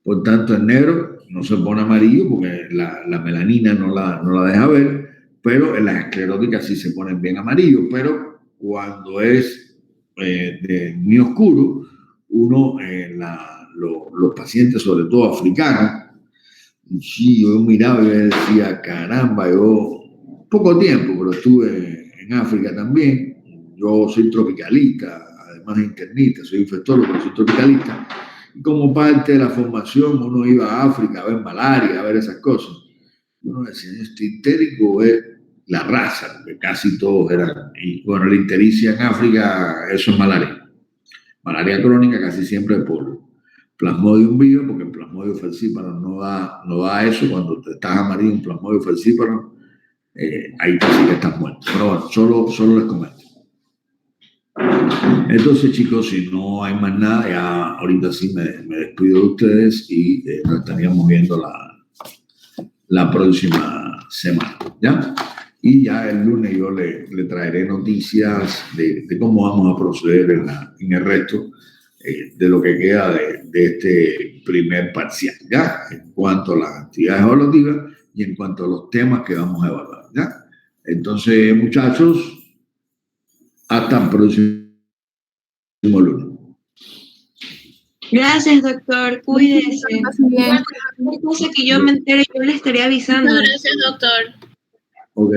Por tanto, el negro no se pone amarillo porque la melanina no la deja ver, pero en las escleróticas sí se ponen bien amarillos, pero cuando es muy oscuro, los pacientes, sobre todo africanos, sí, yo miraba y decía, caramba, yo poco tiempo, pero estuve en África también. Yo soy tropicalista, además de internista, soy infectólogo, pero soy tropicalista. Y como parte de la formación, uno iba a África a ver malaria, a ver esas cosas. Y uno decía, este ictérico es la raza, porque casi todos eran. Y bueno, la ictericia en África, eso es malaria. Malaria crónica casi siempre por Plasmodium vivo, porque el Plasmodium falciparum no da eso. Cuando te estás amarillo en Plasmodium falciparum, ahí casi que estás muerto. Pero bueno, solo les comento. Entonces, chicos, si no hay más nada, ya ahorita sí me despido de ustedes y nos estaríamos viendo la próxima semana, ¿ya? Y ya el lunes yo le traeré noticias de cómo vamos a proceder en el resto de lo que queda de este primer parcial, ¿ya? En cuanto a las actividades evaluativas y en cuanto a los temas que vamos a evaluar, ¿ya? Entonces, muchachos, hasta el próximo lunes. Gracias, doctor. Cuídese. Cualquier cosa que yo me entere, yo le estaré avisando. Gracias, doctor. Ok.